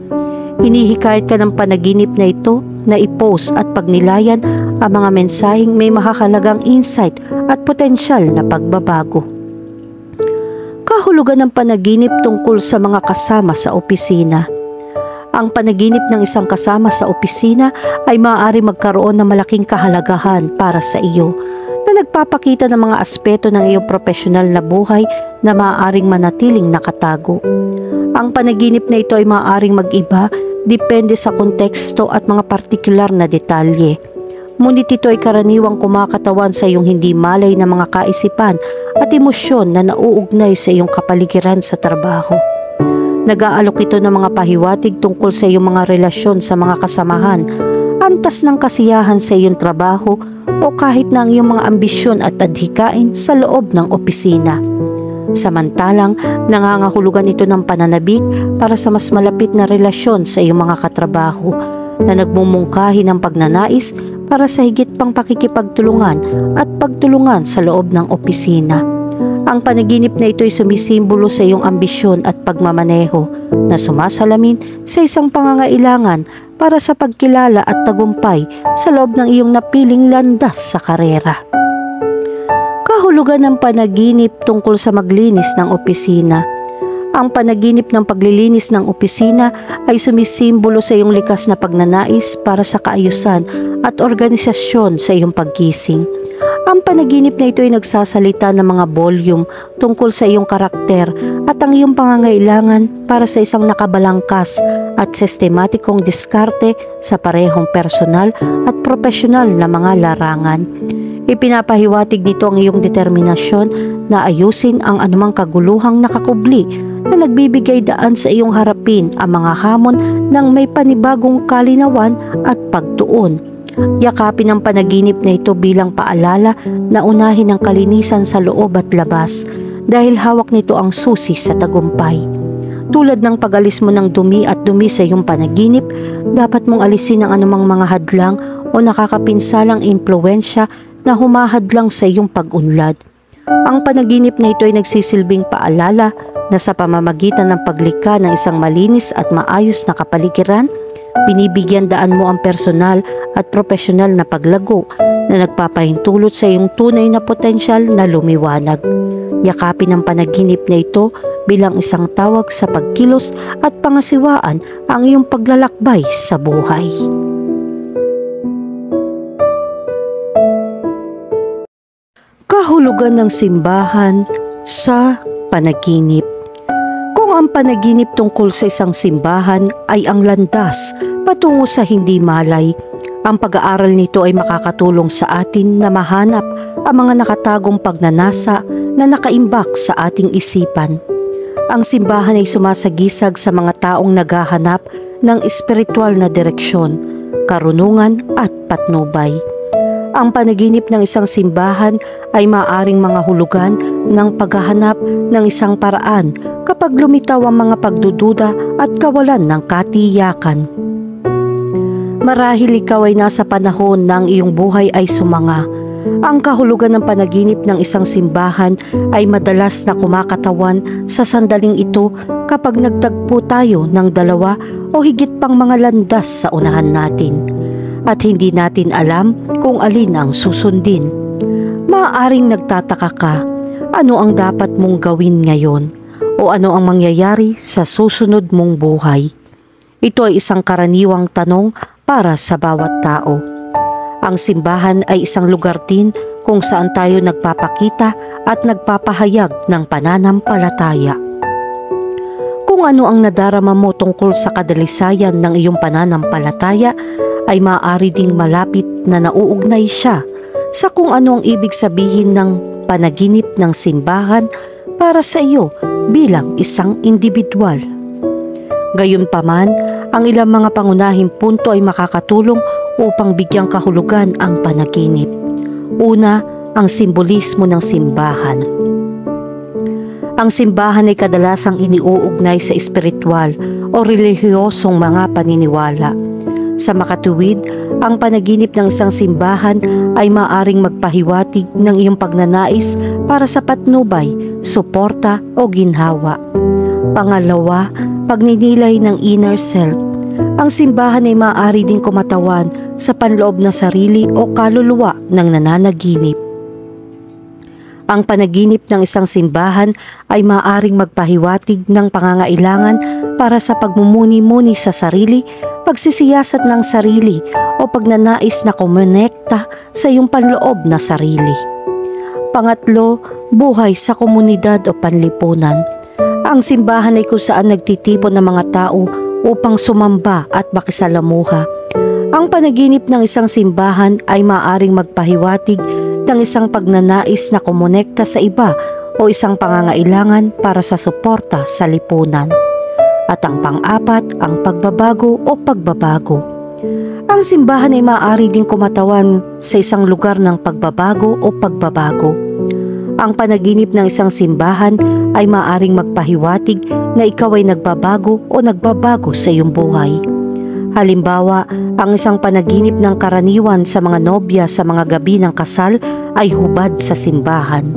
Hinihikayat ka ng panaginip na ito na i-post at pagnilayan ang mga mensaheng may makakalagang insight at potensyal na pagbabago. Kahulugan ng panaginip tungkol sa mga kasama sa opisina. Ang panaginip ng isang kasama sa opisina ay maaari magkaroon ng malaking kahalagahan para sa iyo na nagpapakita ng mga aspeto ng iyong profesional na buhay na maaaring manatiling nakatago. Ang panaginip na ito ay maaaring mag-iba depende sa konteksto at mga partikular na detalye. Ngunit ito ay karaniwang kumakatawan sa iyong hindi malay na mga kaisipan at emosyon na nauugnay sa iyong kapaligiran sa trabaho. Nag-aalok ito ng mga pahiwatig tungkol sa iyong mga relasyon sa mga kasamahan, antas ng kasiyahan sa iyong trabaho o kahit na ang iyong mga ambisyon at adhikain sa loob ng opisina. Samantalang nangangahulugan ito ng pananabik para sa mas malapit na relasyon sa iyong mga katrabaho na nagmumungkahi ng pagnanais para sa higit pang pakikipagtulungan at pagtulungan sa loob ng opisina. Ang panaginip na ito ay sumisimbolo sa iyong ambisyon at pagmamaneho na sumasalamin sa isang pangangailangan para sa pagkilala at tagumpay sa loob ng iyong napiling landas sa karera. Kahulugan ng panaginip tungkol sa maglinis ng opisina. Ang panaginip ng paglilinis ng opisina ay sumisimbolo sa iyong likas na pagnanais para sa kaayusan at organisasyon sa iyong paggising. Ang panaginip na ito ay nagsasalita ng mga volume tungkol sa iyong karakter at ang iyong pangangailangan para sa isang nakabalangkas at sistematikong diskarte sa parehong personal at profesional na mga larangan. Ipinapahiwatig nito ang iyong determinasyon na ayusin ang anumang kaguluhang nakakubli na nagbibigay daan sa iyong harapin ang mga hamon ng may panibagong kalinawan at pagtuon. Yakapin ang panaginip na ito bilang paalala na unahin ang kalinisan sa loob at labas dahil hawak nito ang susi sa tagumpay. Tulad ng pag-alis mo ng dumi at dumi sa iyong panaginip, dapat mong alisin ang anumang mga hadlang o nakakapinsalang impluwensya na humahadlang sa iyong pag-unlad. Ang panaginip na ito ay nagsisilbing paalala na sa pamamagitan ng paglikha ng isang malinis at maayos na kapaligiran, binibigyan daan mo ang personal at profesional na paglago na nagpapahintulot sa iyong tunay na potensyal na lumiwanag. Yakapin ang panaginip na ito bilang isang tawag sa pagkilos at pangasiwaan ang iyong paglalakbay sa buhay. Kahulugan ng simbahan sa panaginip. Kung ang panaginip tungkol sa isang simbahan ay ang landas patungo sa hindi malay, ang pag-aaral nito ay makakatulong sa atin na mahanap ang mga nakatagong pagnanasa na nakaimbak sa ating isipan. Ang simbahan ay sumasagisag sa mga taong naghahanap ng espiritual na direksyon, karunungan at patnubay. Ang panaginip ng isang simbahan ay maaaring mga hulugan ng paghahanap ng isang paraan kapag lumitaw ang mga pagdududa at kawalan ng katiyakan. Marahil ikaw ay nasa panahon ng iyong buhay ay sumanga. Ang kahulugan ng panaginip ng isang simbahan ay madalas na kumakatawan sa sandaling ito kapag nagtagpo tayo ng dalawa o higit pang mga landas sa unahan natin at hindi natin alam kung alin ang susundin. Maaaring nagtataka ka, ano ang dapat mong gawin ngayon o ano ang mangyayari sa susunod mong buhay? Ito ay isang karaniwang tanong para sa bawat tao. Ang simbahan ay isang lugar din kung saan tayo nagpapakita at nagpapahayag ng pananampalataya. Kung Kung ano ang nadarama mo tungkol sa kadalisayan ng iyong pananampalataya ay maaari ding malapit na nauugnay siya sa kung ano ang ibig sabihin ng panaginip ng simbahan para sa iyo bilang isang individual. Gayunpaman, ang ilang mga pangunahing punto ay makakatulong upang bigyang kahulugan ang panaginip. Una, ang simbolismo ng simbahan. Ang simbahan ay kadalasang iniuugnay sa espiritual o relihiyosong mga paniniwala. Sa makatuwid, ang panaginip ng isang simbahan ay maaaring magpahiwatig ng iyong pagnanais para sa patnubay, suporta o ginhawa. Pangalawa, pagninilay ng inner self. Ang simbahan ay maaari din kumatawan sa panloob na sarili o kaluluwa ng nananaginip. Ang panaginip ng isang simbahan ay maaaring magpahiwatig ng pangangailangan para sa pagmumuni-muni sa sarili, pagsisiyasat ng sarili o pagnanais na kumonekta sa iyong panloob na sarili. Pangatlo, buhay sa komunidad o panlipunan. Ang simbahan ay kung saan nagtitipon ng mga tao upang sumamba at makisalamuha. Ang panaginip ng isang simbahan ay maaaring magpahiwatig ng isang pagnanais na kumonekta sa iba o isang pangangailangan para sa suporta sa lipunan. At ang pang-apat, ang pagbabago o pagbabago. Ang simbahan ay maaari din kumatawan sa isang lugar ng pagbabago o pagbabago. Ang panaginip ng isang simbahan ay maaaring magpahiwatig na ikaw ay nagbabago o nagbabago sa iyong buhay. Halimbawa, ang isang panaginip ng karaniwan sa mga nobya sa mga gabi ng kasal ay hubad sa simbahan.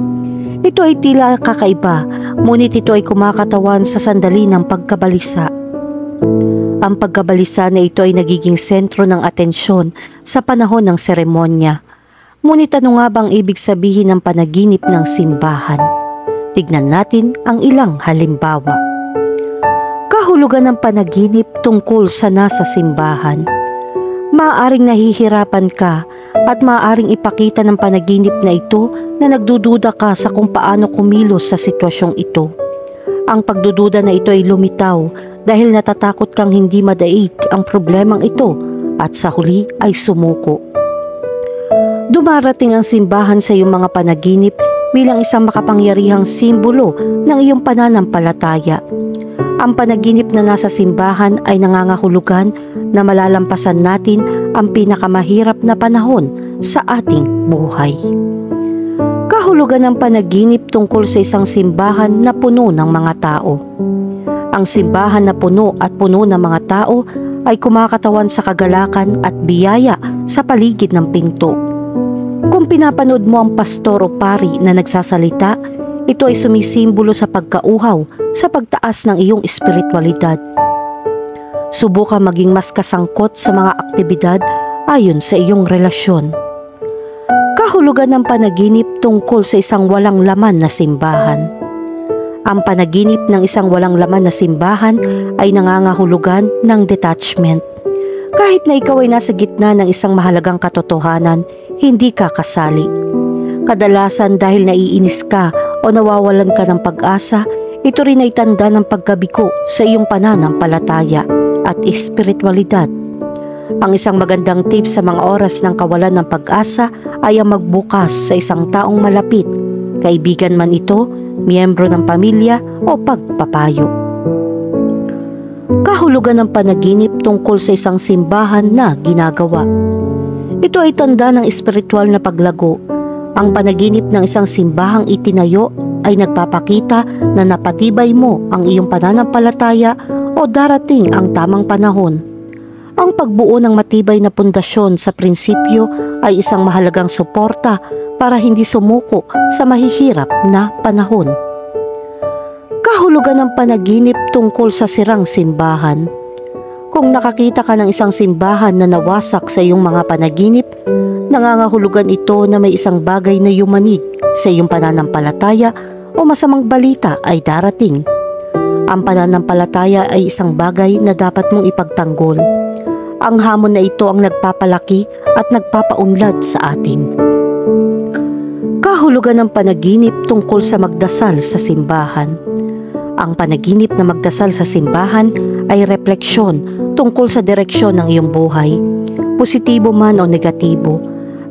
Ito ay tila kakaiba, ngunit ito ay kumakatawan sa sandali ng pagkabalisa. Ang pagkabalisa na ito ay nagiging sentro ng atensyon sa panahon ng seremonya. Ngunit ano nga bang ibig sabihin ng panaginip ng simbahan? Tignan natin ang ilang halimbawa. Kahulugan ng panaginip tungkol sa nasa simbahan. Maaaring nahihirapan ka at maaaring ipakita ng panaginip na ito na nagdududa ka sa kung paano kumilos sa sitwasyong ito. Ang pagdududa na ito ay lumitaw dahil natatakot kang hindi madaig ang problemang ito at sa huli ay sumuko. Dumarating ang simbahan sa iyong mga panaginip bilang isang makapangyarihang simbolo ng iyong pananampalataya. Ang panaginip na nasa simbahan ay nangangahulugan na malalampasan natin ang pinakamahirap na panahon sa ating buhay. Kahulugan ng panaginip tungkol sa isang simbahan na puno ng mga tao. Ang simbahan na puno at puno ng mga tao ay kumakatawan sa kagalakan at biyaya sa paligid ng pinto. Kung pinapanood mo ang pastor o pari na nagsasalita, ito ay sumisimbolo sa pagkauhaw sa pagtaas ng iyong espiritualidad. Subukan maging mas kasangkot sa mga aktibidad ayon sa iyong relasyon. Kahulugan ng panaginip tungkol sa isang walang laman na simbahan. Ang panaginip ng isang walang laman na simbahan ay nangangahulugan ng detachment. Kahit na ikaw ay nasa gitna ng isang mahalagang katotohanan, hindi ka kasali. Kadalasan dahil naiinis ka o nawawalan ka ng pag-asa, ito rin ay tanda ng pagkabigo sa iyong pananampalataya at espiritualidad. Ang isang magandang tip sa mga oras ng kawalan ng pag-asa ay ang magbukas sa isang taong malapit, kaibigan man ito, miyembro ng pamilya o pagpapayo. Kahulugan ng panaginip tungkol sa isang simbahan na ginagawa. Ito ay tanda ng espiritual na paglago. Ang panaginip ng isang simbahang itinayo ay nagpapakita na napatibay mo ang iyong pananampalataya o darating ang tamang panahon. Ang pagbuo ng matibay na pundasyon sa prinsipyo ay isang mahalagang suporta para hindi sumuko sa mahihirap na panahon. Kahulugan ng panaginip tungkol sa sirang simbahan. Kung nakakita ka ng isang simbahan na nawasak sa iyong mga panaginip, nangangahulugan ito na may isang bagay na yumanig sa iyong pananampalataya o masamang balita ay darating. Ang pananampalataya ay isang bagay na dapat mong ipagtanggol. Ang hamon na ito ang nagpapalaki at nagpapaunlad sa atin. Kahulugan ng panaginip tungkol sa magdasal sa simbahan. Ang panaginip na magdasal sa simbahan ay refleksyon tungkol sa direksyon ng iyong buhay, positibo man o negatibo.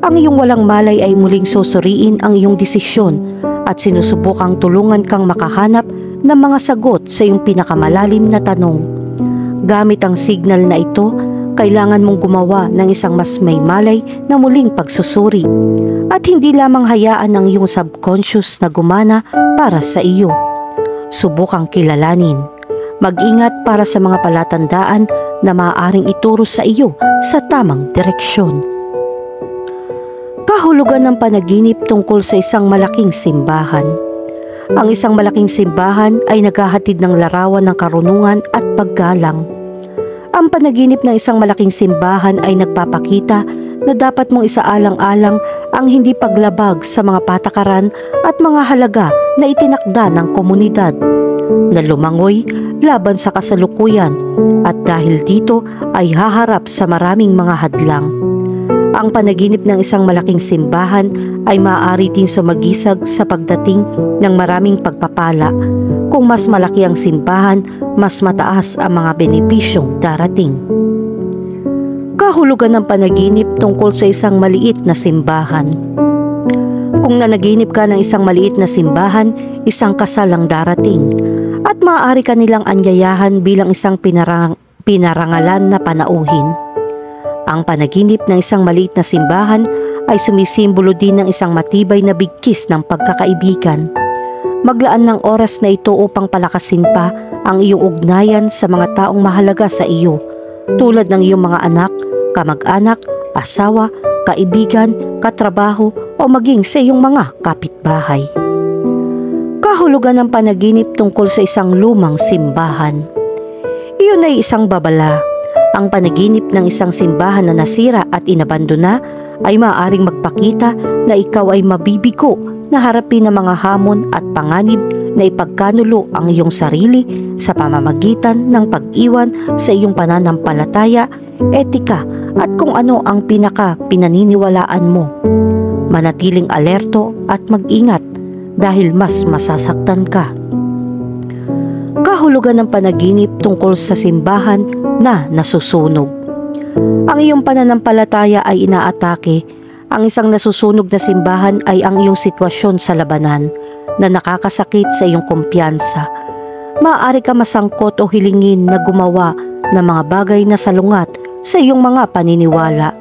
Ang iyong walang malay ay muling susuriin ang iyong desisyon at sinusubukang tulungan kang makahanap ng mga sagot sa iyong pinakamalalim na tanong. Gamit ang signal na ito, kailangan mong gumawa ng isang mas may malay na muling pagsusuri at hindi lamang hayaan ang iyong subconscious na gumana para sa iyo. Subukang kilalanin. Mag-ingat para sa mga palatandaan na maaaring ituro sa iyo sa tamang direksyon. Kahulugan ng panaginip tungkol sa isang malaking simbahan. Ang isang malaking simbahan ay naghahatid ng larawan ng karunungan at paggalang. Ang panaginip ng isang malaking simbahan ay nagpapakita na dapat mong isaalang-alang ang hindi paglabag sa mga patakaran at mga halaga na itinakda ng komunidad, na lumangoy laban sa kasalukuyan at dahil dito ay haharap sa maraming mga hadlang. Ang panaginip ng isang malaking simbahan ay maaari din sumagisag sa pagdating ng maraming pagpapala. Kung mas malaki ang simbahan, mas mataas ang mga benepisyong darating. Kahulugan ng panaginip tungkol sa isang maliit na simbahan. Kung nanaginip ka ng isang maliit na simbahan, isang kasal ang darating at maaari ka nilang anyayahan bilang isang pinarangalan na panauhin. Ang panaginip ng isang maliit na simbahan ay sumisimbolo din ng isang matibay na bigkis ng pagkakaibigan. Maglaan ng oras na ito upang palakasin pa ang iyong ugnayan sa mga taong mahalaga sa iyo, tulad ng iyong mga anak, kamag-anak, asawa, kaibigan, katrabaho o maging sa iyong mga kapitbahay. Kahulugan ng panaginip tungkol sa isang lumang simbahan. Iyon ay isang babala. Ang panaginip ng isang simbahan na nasira at inabandona ay maaaring magpakita na ikaw ay mabibigo na harapin ang mga hamon at panganib na ipagkanulo ang iyong sarili sa pamamagitan ng pag-iwan sa iyong pananampalataya, etika at kung ano ang pinaniniwalaan mo. Manatiling alerto at mag-ingat dahil mas masasaktan ka. Kahulugan ng panaginip tungkol sa simbahan na nasusunog. Ang iyong pananampalataya ay inaatake. Ang isang nasusunog na simbahan ay ang iyong sitwasyon sa labanan na nakakasakit sa iyong kumpiyansa. Maaari ka masangkot o hilingin na gumawa ng mga bagay na salungat sa iyong mga paniniwala.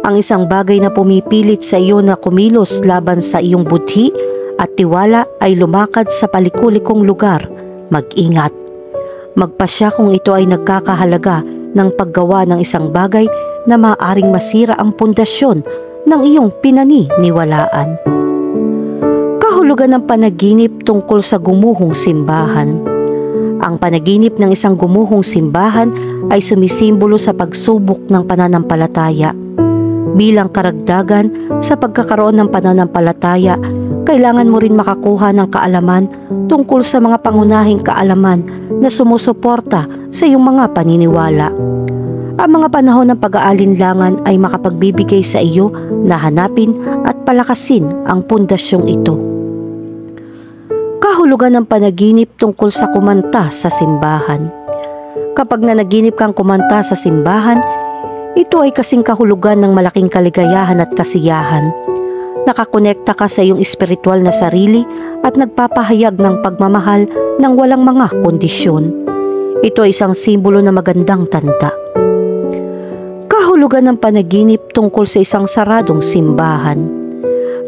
Ang isang bagay na pumipilit sa iyo na kumilos laban sa iyong budhi at tiwala ay lumakad sa palikulikong lugar. Mag-ingat. Magpasya kung ito ay nagkakahalaga ng paggawa ng isang bagay na maaaring masira ang pundasyon ng iyong pinaniniwalaan. Kahulugan ng panaginip tungkol sa gumuhong simbahan. Ang panaginip ng isang gumuhong simbahan ay sumisimbolo sa pagsubok ng pananampalataya. Bilang karagdagan sa pagkakaroon ng pananampalataya, kailangan mo rin makakuha ng kaalaman tungkol sa mga pangunahing kaalaman na sumusuporta sa iyong mga paniniwala. Ang mga panahon ng pag-aalinlangan ay makapagbibigay sa iyo na hanapin at palakasin ang pundasyong ito. Kahulugan ng panaginip tungkol sa kumanta sa simbahan. Kapag nanaginip kang kumanta sa simbahan, ito ay kasing kahulugan ng malaking kaligayahan at kasiyahan. Nakakonekta ka sa iyong espiritual na sarili at nagpapahayag ng pagmamahal ng walang mga kondisyon. Ito ay isang simbolo na magandang tanda. Kahulugan ng panaginip tungkol sa isang saradong simbahan.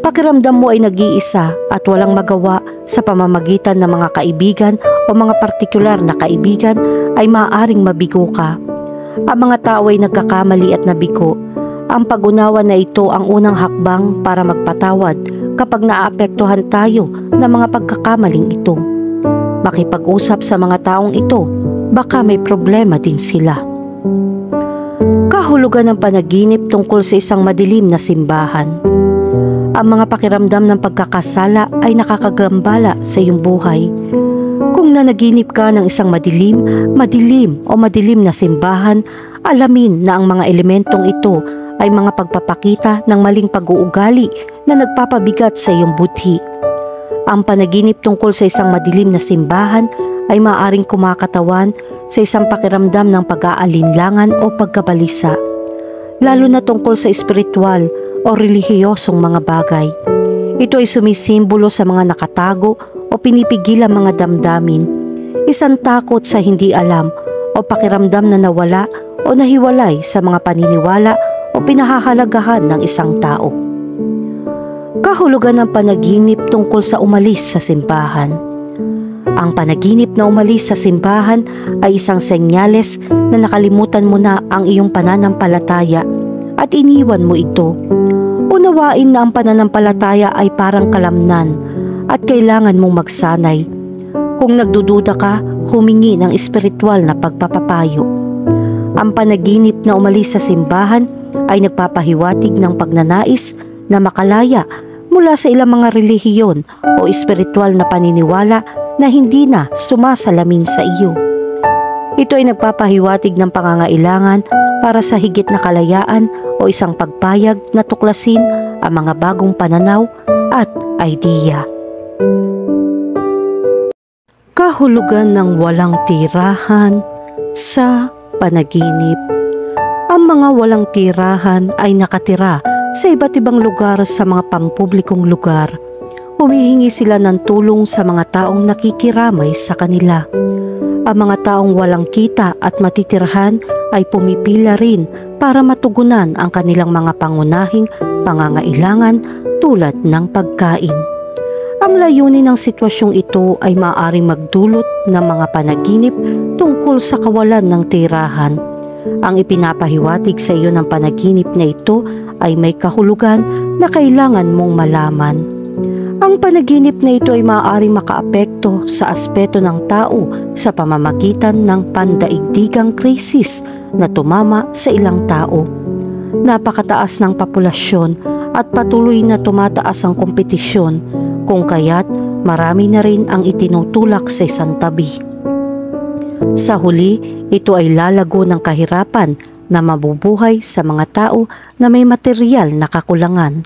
Pakiramdam mo ay nag-iisa at walang magawa sa pamamagitan ng mga kaibigan o mga partikular na kaibigan ay maaaring mabigo ka. Ang mga tao ay nagkakamali at nabigo. Ang pag-unawa na ito ang unang hakbang para magpatawad kapag naapektuhan tayo ng mga pagkakamaling ito. Makipag-usap sa mga taong ito, baka may problema din sila. Kahulugan ng panaginip tungkol sa isang madilim na simbahan. Ang mga pakiramdam ng pagkakasala ay nakakagambala sa iyong buhay. Kung nanaginip ka ng isang madilim na simbahan, alamin na ang mga elementong ito ay mga pagpapakita ng maling pag-uugali na nagpapabigat sa iyong budhi. Ang panaginip tungkol sa isang madilim na simbahan ay maaaring kumakatawan sa isang pakiramdam ng pag-aalinlangan o pagkabalisa, lalo na tungkol sa espiritual o relihiyosong mga bagay. Ito ay sumisimbolo sa mga nakatago o pinipigilang mga damdamin, isang takot sa hindi alam o pakiramdam na nawala o nahiwalay sa mga paniniwala o pinahahalagahan ng isang tao. Kahulugan ng panaginip tungkol sa umalis sa simbahan. Ang panaginip na umalis sa simbahan ay isang senyales na nakalimutan mo na ang iyong pananampalataya at iniwan mo ito. Unawain na ang pananampalataya ay parang kalamnan at kailangan mong magsanay. Kung nagdududa ka, humingi ng espiritual na pagpapapayo. Ang panaginip na umalis sa simbahan ay nagpapahiwatig ng pagnanais na makalaya mula sa ilang mga relihiyon o espiritual na paniniwala na hindi na sumasalamin sa iyo. Ito ay nagpapahiwatig ng pangangailangan para sa higit na kalayaan o isang pagpayag na tuklasin ang mga bagong pananaw at idea. Kahulugan ng walang tirahan sa panaginip. Ang mga walang tirahan ay nakatira sa iba't ibang lugar sa mga pampublikong lugar. Humihingi sila ng tulong sa mga taong nakikiramay sa kanila. Ang mga taong walang kita at matitirahan ay pumipila rin para matugunan ang kanilang mga pangunahing pangangailangan tulad ng pagkain. Ang layunin ng sitwasyong ito ay maaaring magdulot ng mga panaginip tungkol sa kawalan ng tirahan. Ang ipinapahiwatig sa iyo ng panaginip na ito ay may kahulugan na kailangan mong malaman. Ang panaginip na ito ay maaaring makaapekto sa aspeto ng tao sa pamamagitan ng pandaigdigang krisis na tumama sa ilang tao. Napakataas ng populasyon at patuloy na tumataas ang kompetisyon, kung kaya't marami na rin ang itinutulak sa isang tabi. Sa huli, ito ay lalago ng kahirapan na mabubuhay sa mga tao na may materyal na kakulangan.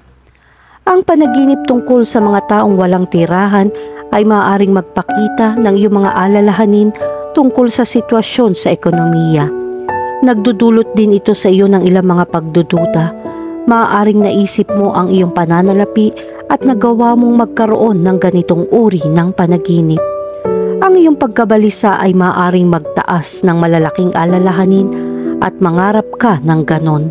Ang panaginip tungkol sa mga taong walang tirahan ay maaaring magpakita ng iyong mga alalahanin tungkol sa sitwasyon sa ekonomiya. Nagdudulot din ito sa iyo ng ilang mga pagdududa. Maaaring naisip mo ang iyong pananalapi at nagawa mong magkaroon ng ganitong uri ng panaginip. Ang iyong pagkabalisa ay maaaring magtaas ng malalaking alalahanin at mangarap ka ng ganon.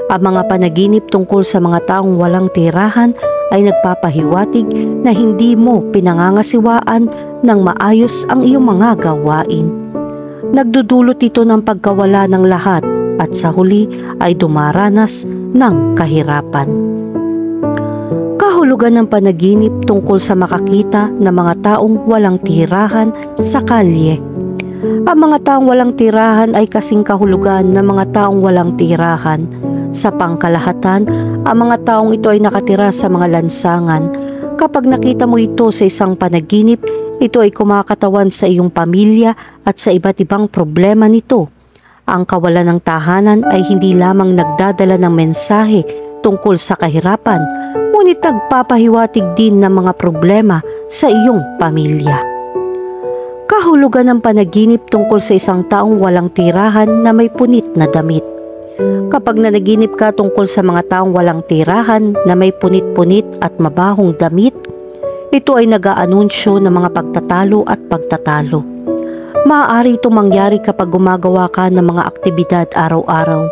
Ang mga panaginip tungkol sa mga taong walang tirahan ay nagpapahiwatig na hindi mo pinangangasiwaan ng maayos ang iyong mga gawain. Nagdudulot ito ng pagkawala ng lahat at sa huli ay dumaranas ng kahirapan. Kahulugan ng panaginip tungkol sa makakita ng mga taong walang tirahan sa kalye. Ang mga taong walang tirahan ay kasing kahulugan ng mga taong walang tirahan. Sa pangkalahatan, ang mga taong ito ay nakatira sa mga lansangan. Kapag nakita mo ito sa isang panaginip, ito ay kumakatawan sa iyong pamilya at sa iba't ibang problema nito. Ang kawalan ng tahanan ay hindi lamang nagdadala ng mensahe tungkol sa kahirapan, ngunit nagpapahiwatig din ng mga problema sa iyong pamilya. Kahulugan ng panaginip tungkol sa isang taong walang tirahan na may punit na damit. Kapag nanaginip ka tungkol sa mga taong walang tirahan na may punit-punit at mabahong damit, ito ay nag-aanunsyo ng mga pagtatalo at pagtatalo. Maaari itong mangyari kapag gumagawa ka ng mga aktibidad araw-araw.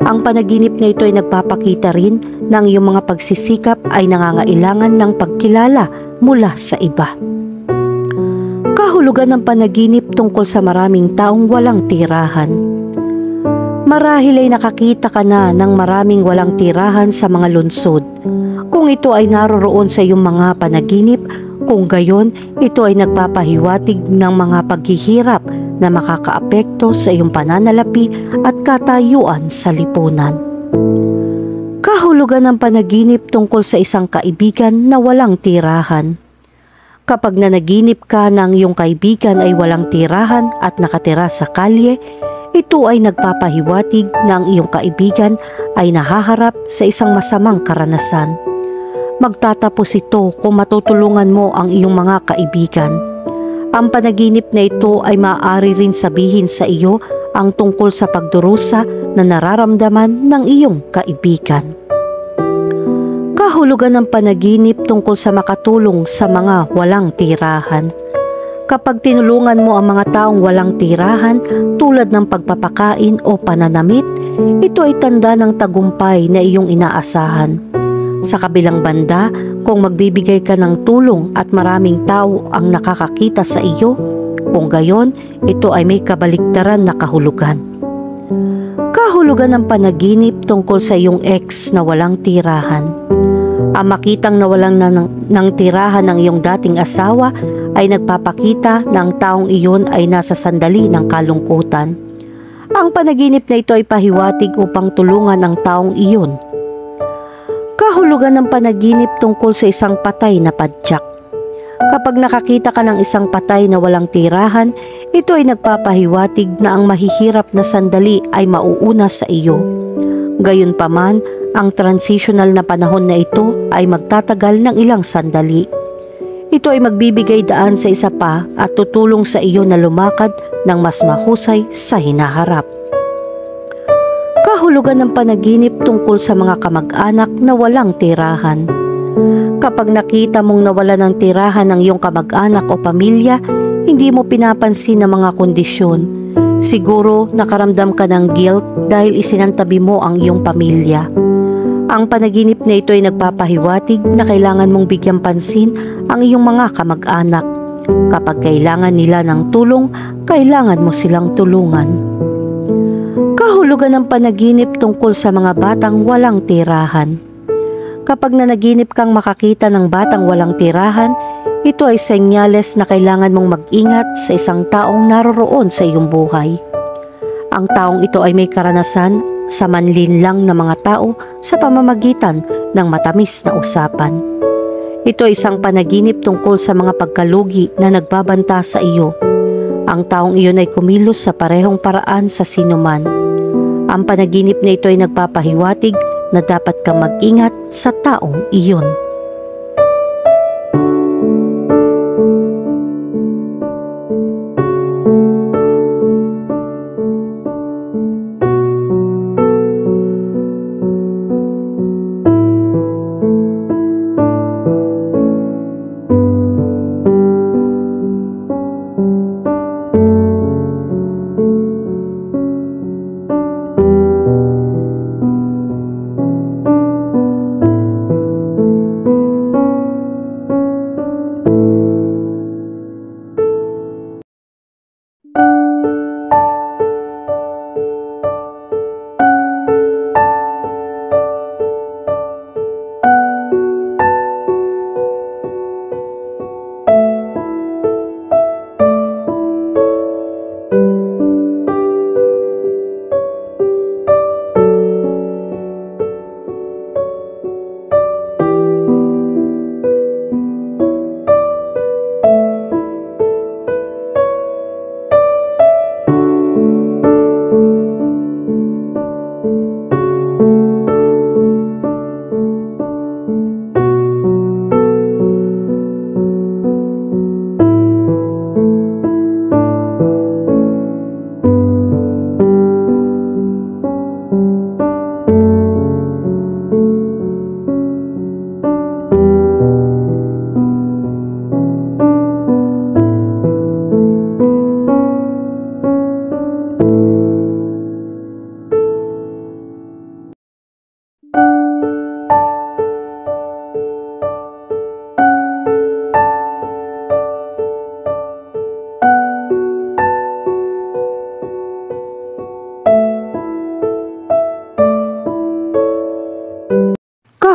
Ang panaginip na ito ay nagpapakita rin ng iyong mga pagsisikap ay nangangailangan ng pagkilala mula sa iba. Kahulugan ng panaginip tungkol sa maraming taong walang tirahan. Marahil ay nakakita ka na ng maraming walang tirahan sa mga lungsod. Kung ito ay naroroon sa iyong mga panaginip, kung gayon, ito ay nagpapahiwatig ng mga paghihirap na makakaapekto sa iyong pananalapi at katayuan sa lipunan. Kahulugan ng panaginip tungkol sa isang kaibigan na walang tirahan. Kapag nanaginip ka ng iyong kaibigan ay walang tirahan at nakatira sa kalye, ito ay nagpapahiwatig na ang iyong kaibigan ay nahaharap sa isang masamang karanasan. Magtatapos ito kung matutulungan mo ang iyong mga kaibigan. Ang panaginip na ito ay maaari rin sabihin sa iyo ang tungkol sa pagdurusa na nararamdaman ng iyong kaibigan. Kahulugan ng panaginip tungkol sa makatulong sa mga walang tirahan. Kapag tinulungan mo ang mga taong walang tirahan tulad ng pagpapakain o pananamit, ito ay tanda ng tagumpay na iyong inaasahan. Sa kabilang banda, kung magbibigay ka ng tulong at maraming tao ang nakakakita sa iyo, kung gayon, ito ay may kabaliktaran na kahulugan. Kahulugan ng panaginip tungkol sa iyong ex na walang tirahan. Ang makitang nawalan na ng tirahan ng iyong dating asawa ay nagpapakita na ang taong iyon ay nasa sandali ng kalungkutan. Ang panaginip na ito ay pahiwatig upang tulungan ang taong iyon. Kahulugan ng panaginip tungkol sa isang patay na padyak. Kapag nakakita ka ng isang patay na walang tirahan, ito ay nagpapahiwatig na ang mahihirap na sandali ay mauuna sa iyo. Gayunpaman, ang transitional na panahon na ito ay magtatagal ng ilang sandali. Ito ay magbibigay daan sa isa pa at tutulong sa iyo na lumakad ng mas mahusay sa hinaharap. Kahulugan ng panaginip tungkol sa mga kamag-anak na walang tirahan. Kapag nakita mong nawala ng tirahan ng iyong kamag-anak o pamilya, hindi mo pinapansin ang mga kondisyon. Siguro nakaramdam ka ng guilt dahil isinantabi mo ang iyong pamilya. Ang panaginip na ito ay nagpapahiwatig na kailangan mong bigyang pansin ang iyong mga kamag-anak. Kapag kailangan nila ng tulong, kailangan mo silang tulungan. Kahulugan ng panaginip tungkol sa mga batang walang tirahan. Kapag nanaginip kang makakita ng batang walang tirahan, ito ay senyales na kailangan mong mag-ingat sa isang taong naroroon sa iyong buhay. Ang taong ito ay may karanasan sa manlinlang na mga tao sa pamamagitan ng matamis na usapan. Ito ay isang panaginip tungkol sa mga pagkalugi na nagbabanta sa iyo. Ang taong iyon ay kumilos sa parehong paraan sa sinuman. Ang panaginip na ito ay nagpapahiwatig na dapat kang mag-ingat sa taong iyon.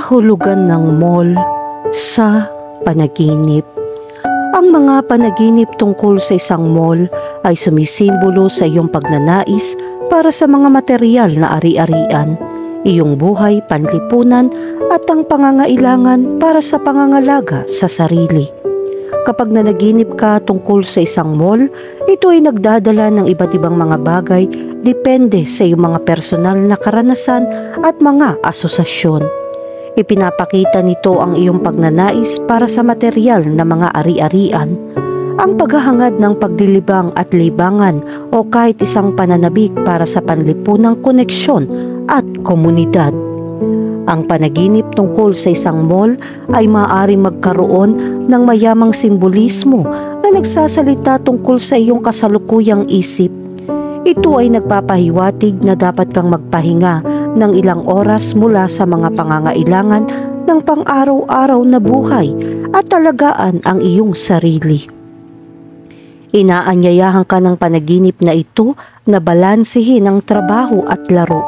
Kahulugan ng mall sa panaginip. Ang mga panaginip tungkol sa isang mall ay sumisimbolo sa iyong pagnanais para sa mga material na ari-arian, iyong buhay, panlipunan at ang pangangailangan para sa pangangalaga sa sarili. Kapag nanaginip ka tungkol sa isang mall, ito ay nagdadala ng iba't ibang mga bagay depende sa iyong mga personal na karanasan at mga asosasyon. Ipinapakita nito ang iyong pagnanais para sa material na mga ari-arian. Ang ang paghahangad ng paglilibang at libangan o kahit isang pananabik para sa panlipunang koneksyon at komunidad. Ang panaginip tungkol sa isang mall ay maaaring magkaroon ng mayamang simbolismo na nagsasalita tungkol sa iyong kasalukuyang isip. Ito ay nagpapahiwatig na dapat kang magpahinga ng ilang oras mula sa mga pangangailangan ng pang-araw-araw na buhay at talagaan ang iyong sarili. Inaanyayahan ka ng panaginip na ito na balansehin ang trabaho at laro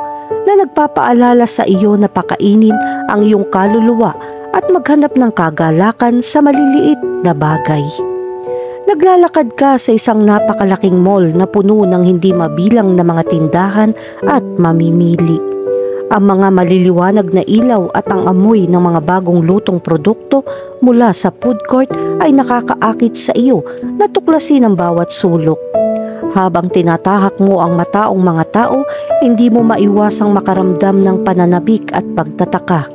na nagpapaalala sa iyo na pakainin ang iyong kaluluwa at maghanap ng kagalakan sa maliliit na bagay. Naglalakad ka sa isang napakalaking mall na puno ng hindi mabilang na mga tindahan at mamimili. Ang mga maliliwanag na ilaw at ang amoy ng mga bagong lutong produkto mula sa food court ay nakakaakit sa iyo na tuklasin ang bawat sulok. Habang tinatahak mo ang mataong mga tao, hindi mo maiwasang makaramdam ng pananabik at pagtataka.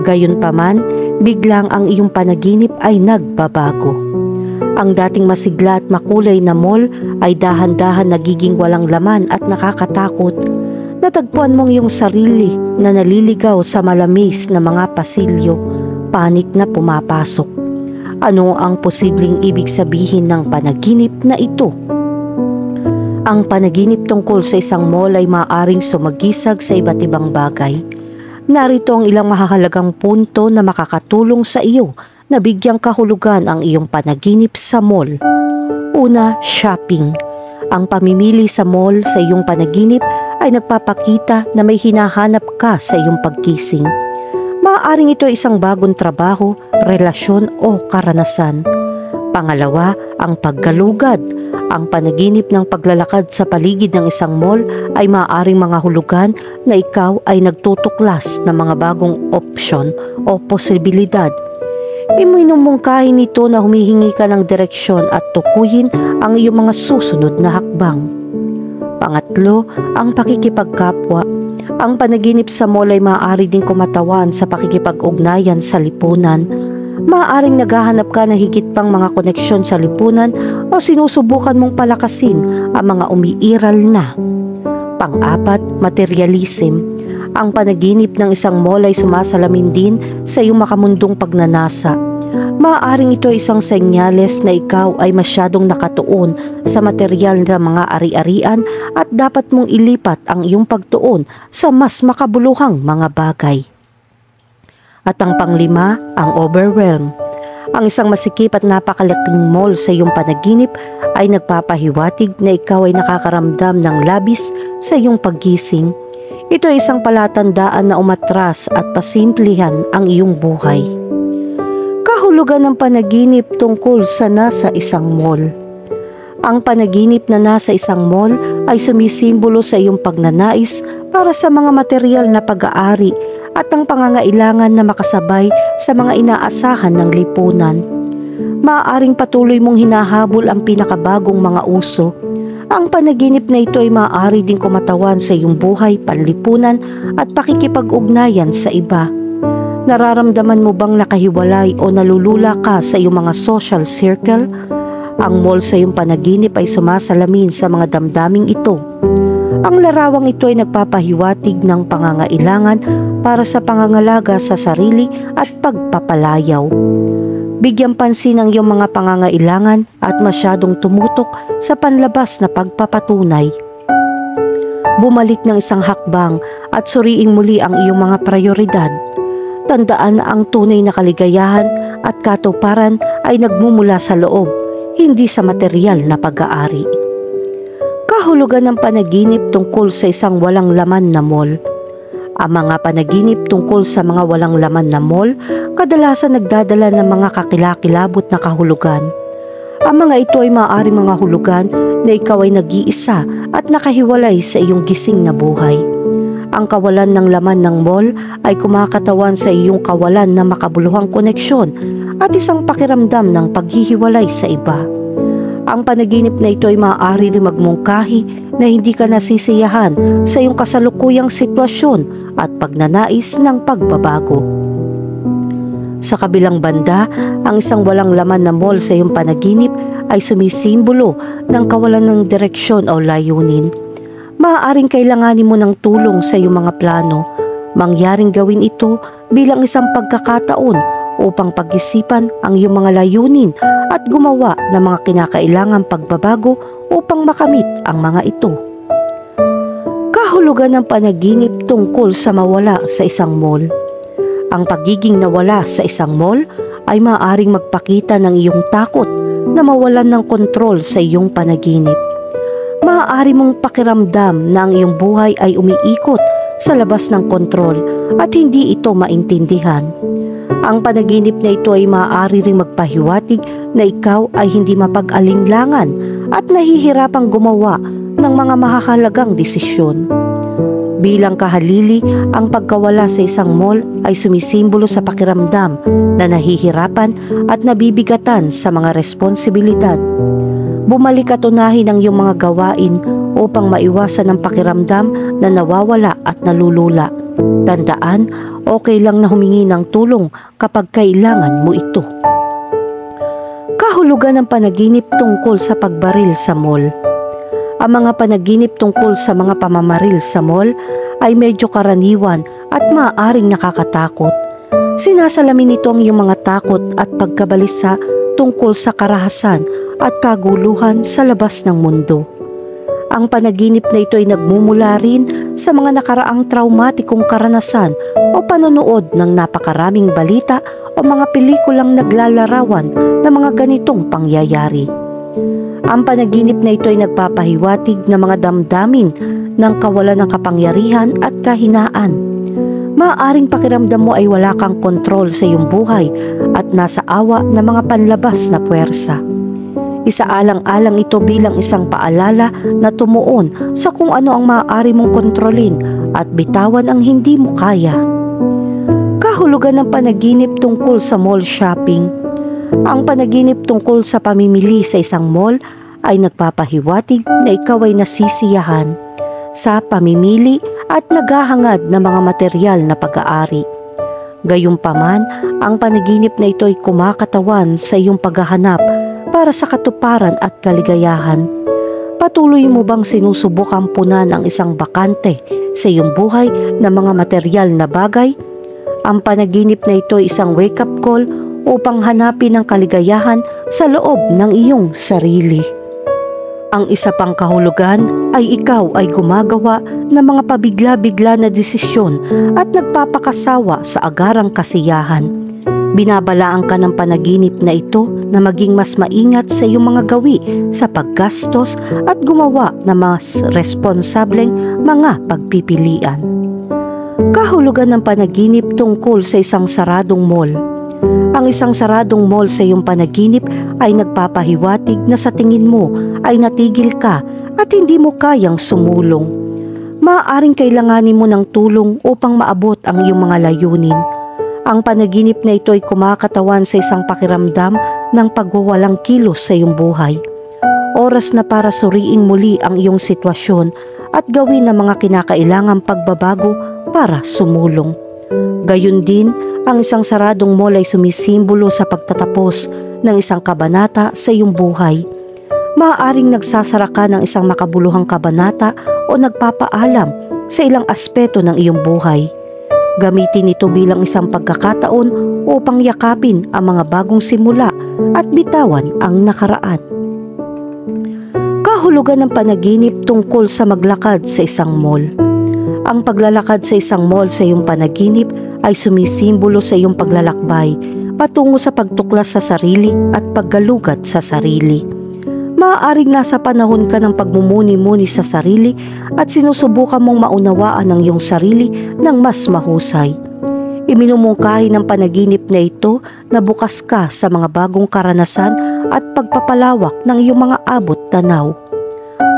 Gayunpaman, biglang ang iyong panaginip ay nagbabago. Ang dating masigla at makulay na mall ay dahan-dahan nagiging walang laman at nakakatakot. Natagpuan mong iyong sarili na naliligaw sa malamis na mga pasilyo, panik na pumapasok. Ano ang posibleng ibig sabihin ng panaginip na ito? Ang panaginip tungkol sa isang mall ay maaaring sumagisag sa iba't ibang bagay. Narito ang ilang mahahalagang punto na makakatulong sa iyo na bigyang kahulugan ang iyong panaginip sa mall. Una, shopping. Ang pamimili sa mall sa iyong panaginip ay nagpapakita na may hinahanap ka sa iyong pagkising. Maaaring ito ay isang bagong trabaho, relasyon o karanasan. Pangalawa, ang paggalugad. Ang panaginip ng paglalakad sa paligid ng isang mall ay maaaring mga hulugan na ikaw ay nagtutuklas ng mga bagong opsyon o posibilidad. Iminumungkahi nito na humihingi ka ng direksyon at tukuyin ang iyong mga susunod na hakbang. Pangatlo, ang pakikipagkapwa. Ang panaginip sa mall ay maaari ding kumatawan sa pakikipag-ugnayan sa lipunan. Maaaring naghahanap ka ng higit pang mga koneksyon sa lipunan o sinusubukan mong palakasin ang mga umiiral na. Pang-apat, materialism. Ang panaginip ng isang mall ay sumasalamin din sa iyong makamundong pagnanasa. Maaaring ito ay isang senyales na ikaw ay masyadong nakatuon sa material na mga ari-arian at dapat mong ilipat ang iyong pagtuon sa mas makabuluhang mga bagay. At ang panglima, ang overwhelm. Ang isang masikip at napakalaking mall sa iyong panaginip ay nagpapahiwatig na ikaw ay nakakaramdam ng labis sa iyong paggising. Ito ay isang palatandaan na umatras at pasimplihan ang iyong buhay. Kahulugan ng panaginip tungkol sa nasa isang mall. Ang panaginip na nasa isang mall ay sumisimbolo sa iyong pagnanais para sa mga material na pag-aari at ang pangangailangan na makasabay sa mga inaasahan ng lipunan. Maaaring patuloy mong hinahabol ang pinakabagong mga uso. Ang panaginip na ito ay maaari ding kumatawan sa iyong buhay, panlipunan at pakikipag-ugnayan sa iba. Nararamdaman mo bang nakahiwalay o nalulula ka sa iyong mga social circle? Ang mall sa iyong panaginip ay sumasalamin sa mga damdaming ito. Ang larawang ito ay nagpapahiwatig ng pangangailangan para sa pangangalaga sa sarili at pagpapalayaw. Bigyang pansin ang iyong mga pangangailangan at masyadong tumutok sa panlabas na pagpapatunay. Bumalik ng isang hakbang at suriing muli ang iyong mga prioridad. Tandaan na ang tunay na kaligayahan at katuparan ay nagmumula sa loob, hindi sa material na pag-aari. Kahulugan ng panaginip tungkol sa isang walang laman na mall. Ang mga panaginip tungkol sa mga walang laman na mall kadalasan nagdadala ng mga kakilakilabot na kahulugan. Ang mga ito ay maaaring mga hulugan na ikaw ay nag-iisa at nakahiwalay sa iyong gising na buhay. Ang kawalan ng laman ng mall ay kumakatawan sa iyong kawalan ng makabuluhang koneksyon at isang pakiramdam ng paghihiwalay sa iba. Ang panaginip na ito ay maaari rin magmungkahi na hindi ka nasisiyahan sa iyong kasalukuyang sitwasyon at pagnanais ng pagbabago. Sa kabilang banda, ang isang walang laman na mall sa iyong panaginip ay sumisimbolo ng kawalan ng direksyon o layunin. Maaaring kailanganin mo ng tulong sa iyong mga plano. Mangyaring gawin ito bilang isang pagkakataon upang pag-isipan ang iyong mga layunin at gumawa ng mga kinakailangang pagbabago upang makamit ang mga ito. Kahulugan ng panaginip tungkol sa mawala sa isang mall. Ang pagiging nawala sa isang mall ay maaaring magpakita ng iyong takot na mawalan ng kontrol sa iyong panaginip. Maaari mong pakiramdam na ang iyong buhay ay umiikot sa labas ng kontrol at hindi ito maintindihan. Ang panaginip na ito ay maaari ring magpahiwatig na ikaw ay hindi mapag-alinlangan at nahihirapang gumawa ng mga mahahalagang desisyon. Bilang kahalili, ang pagkawala sa isang mall ay sumisimbolo sa pakiramdam na nahihirapan at nabibigatan sa mga responsibilidad. Bumalik at unahin ang iyong mga gawain upang maiwasan ang pakiramdam na nawawala at nalulula. Tandaan, okay lang na humingi ng tulong kapag kailangan mo ito. Kahulugan ng panaginip tungkol sa pagbaril sa mall. Ang mga panaginip tungkol sa mga pamamaril sa mall ay medyo karaniwan at maaaring nakakatakot. Sinasalamin nito ang iyong mga takot at pagkabalisa tungkol sa karahasan at kaguluhan sa labas ng mundo. Ang panaginip na ito ay nagmumula rin sa mga nakaraang traumatikong karanasan o panonood ng napakaraming balita o mga pelikulang naglalarawan ng mga ganitong pangyayari. Ang panaginip na ito ay nagpapahiwatig ng mga damdamin ng kawalan ng kapangyarihan at kahinaan. Maaaring pakiramdam mo ay wala kang kontrol sa iyong buhay at nasa awa ng mga panlabas na puwersa. Isaalang-alang ito bilang isang paalala na tumuon sa kung ano ang maaari mong kontrolin at bitawan ang hindi mo kaya. Kahulugan ng panaginip tungkol sa mall shopping. Ang panaginip tungkol sa pamimili sa isang mall ay nagpapahiwatig na ikaw ay nasisiyahan sa pamimili at naghahangad ng mga material na pag-aari. Gayunpaman, ang panaginip na ito ay kumakatawan sa iyong paghahanap para sa katuparan at kaligayahan. Patuloy mo bang sinusubukang punan ang isang bakante sa iyong buhay ng mga material na bagay? Ang panaginip na ito ay isang wake-up call upang hanapin ang kaligayahan sa loob ng iyong sarili. Ang isa pang kahulugan ay ikaw ay gumagawa ng mga pabigla-bigla na desisyon at nagpapakasawa sa agarang kasiyahan. Binabalaan ka ng panaginip na ito na maging mas maingat sa iyong mga gawi sa paggastos at gumawa ng mas responsableng mga pagpipilian. Kahulugan ng panaginip tungkol sa isang saradong mall. Ang isang saradong mall sa iyong panaginip ay nagpapahiwatig na sa tingin mo ay natigil ka at hindi mo kayang sumulong. Maaaring kailanganin mo ng tulong upang maabot ang iyong mga layunin. Ang panaginip na ito ay kumakatawan sa isang pakiramdam ng pagwawalang kilos sa iyong buhay. Oras na para suriing muli ang iyong sitwasyon at gawin ang mga kinakailangang pagbabago para sumulong. Gayun din, ang isang saradong mall ay sumisimbolo sa pagtatapos ng isang kabanata sa iyong buhay. Maaaring nagsasara ka ng isang makabuluhang kabanata o nagpapaalam sa ilang aspeto ng iyong buhay. Gamitin ito bilang isang pagkakataon upang yakapin ang mga bagong simula at bitawan ang nakaraan. Kahulugan ng panaginip tungkol sa maglakad sa isang mall. Ang paglalakad sa isang mall sa iyong panaginip ay sumisimbolo sa iyong paglalakbay patungo sa pagtuklas sa sarili at paggalugat sa sarili. Maaaring nasa panahon ka ng pagmumuni-muni sa sarili at sinusubukan mong maunawaan ang iyong sarili ng mas mahusay. Iminumungkahi ng panaginip na ito na bukas ka sa mga bagong karanasan at pagpapalawak ng iyong mga abot tanaw.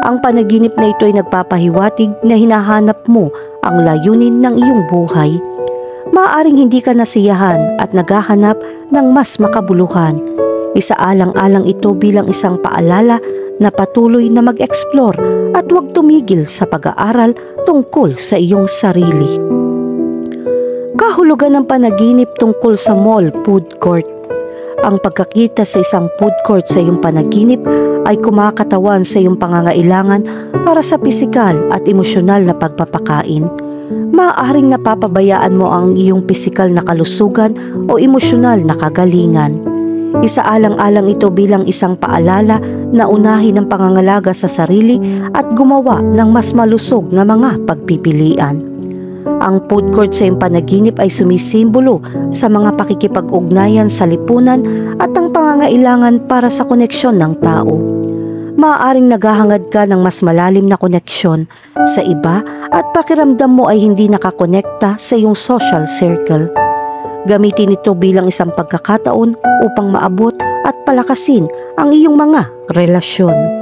Ang panaginip na ito ay nagpapahiwatig na hinahanap mo ang layunin ng iyong buhay. Maaaring hindi ka nasiyahan at naghahanap ng mas makabuluhan. Isaalang-alang ito bilang isang paalala na patuloy na mag-explore at huwag tumigil sa pag-aaral tungkol sa iyong sarili. Kahulugan ng panaginip tungkol sa mall food court. Ang pagkakita sa isang food court sa iyong panaginip ay kumakatawan sa iyong pangangailangan para sa pisikal at emosyonal na pagpapakain. Maaaring napapabayaan mo ang iyong pisikal na kalusugan o emosyonal na kagalingan. Isaalang-alang ito bilang isang paalala na unahin ang pangangalaga sa sarili at gumawa ng mas malusog na mga pagpipilian. Ang food court sa iyong panaginip ay sumisimbolo sa mga pakikipag-ugnayan sa lipunan at ang pangangailangan para sa koneksyon ng tao. Maaaring naghahangad ka ng mas malalim na koneksyon sa iba at pakiramdam mo ay hindi nakakonekta sa iyong social circle. Gamitin ito bilang isang pagkakataon upang maabot at palakasin ang iyong mga relasyon.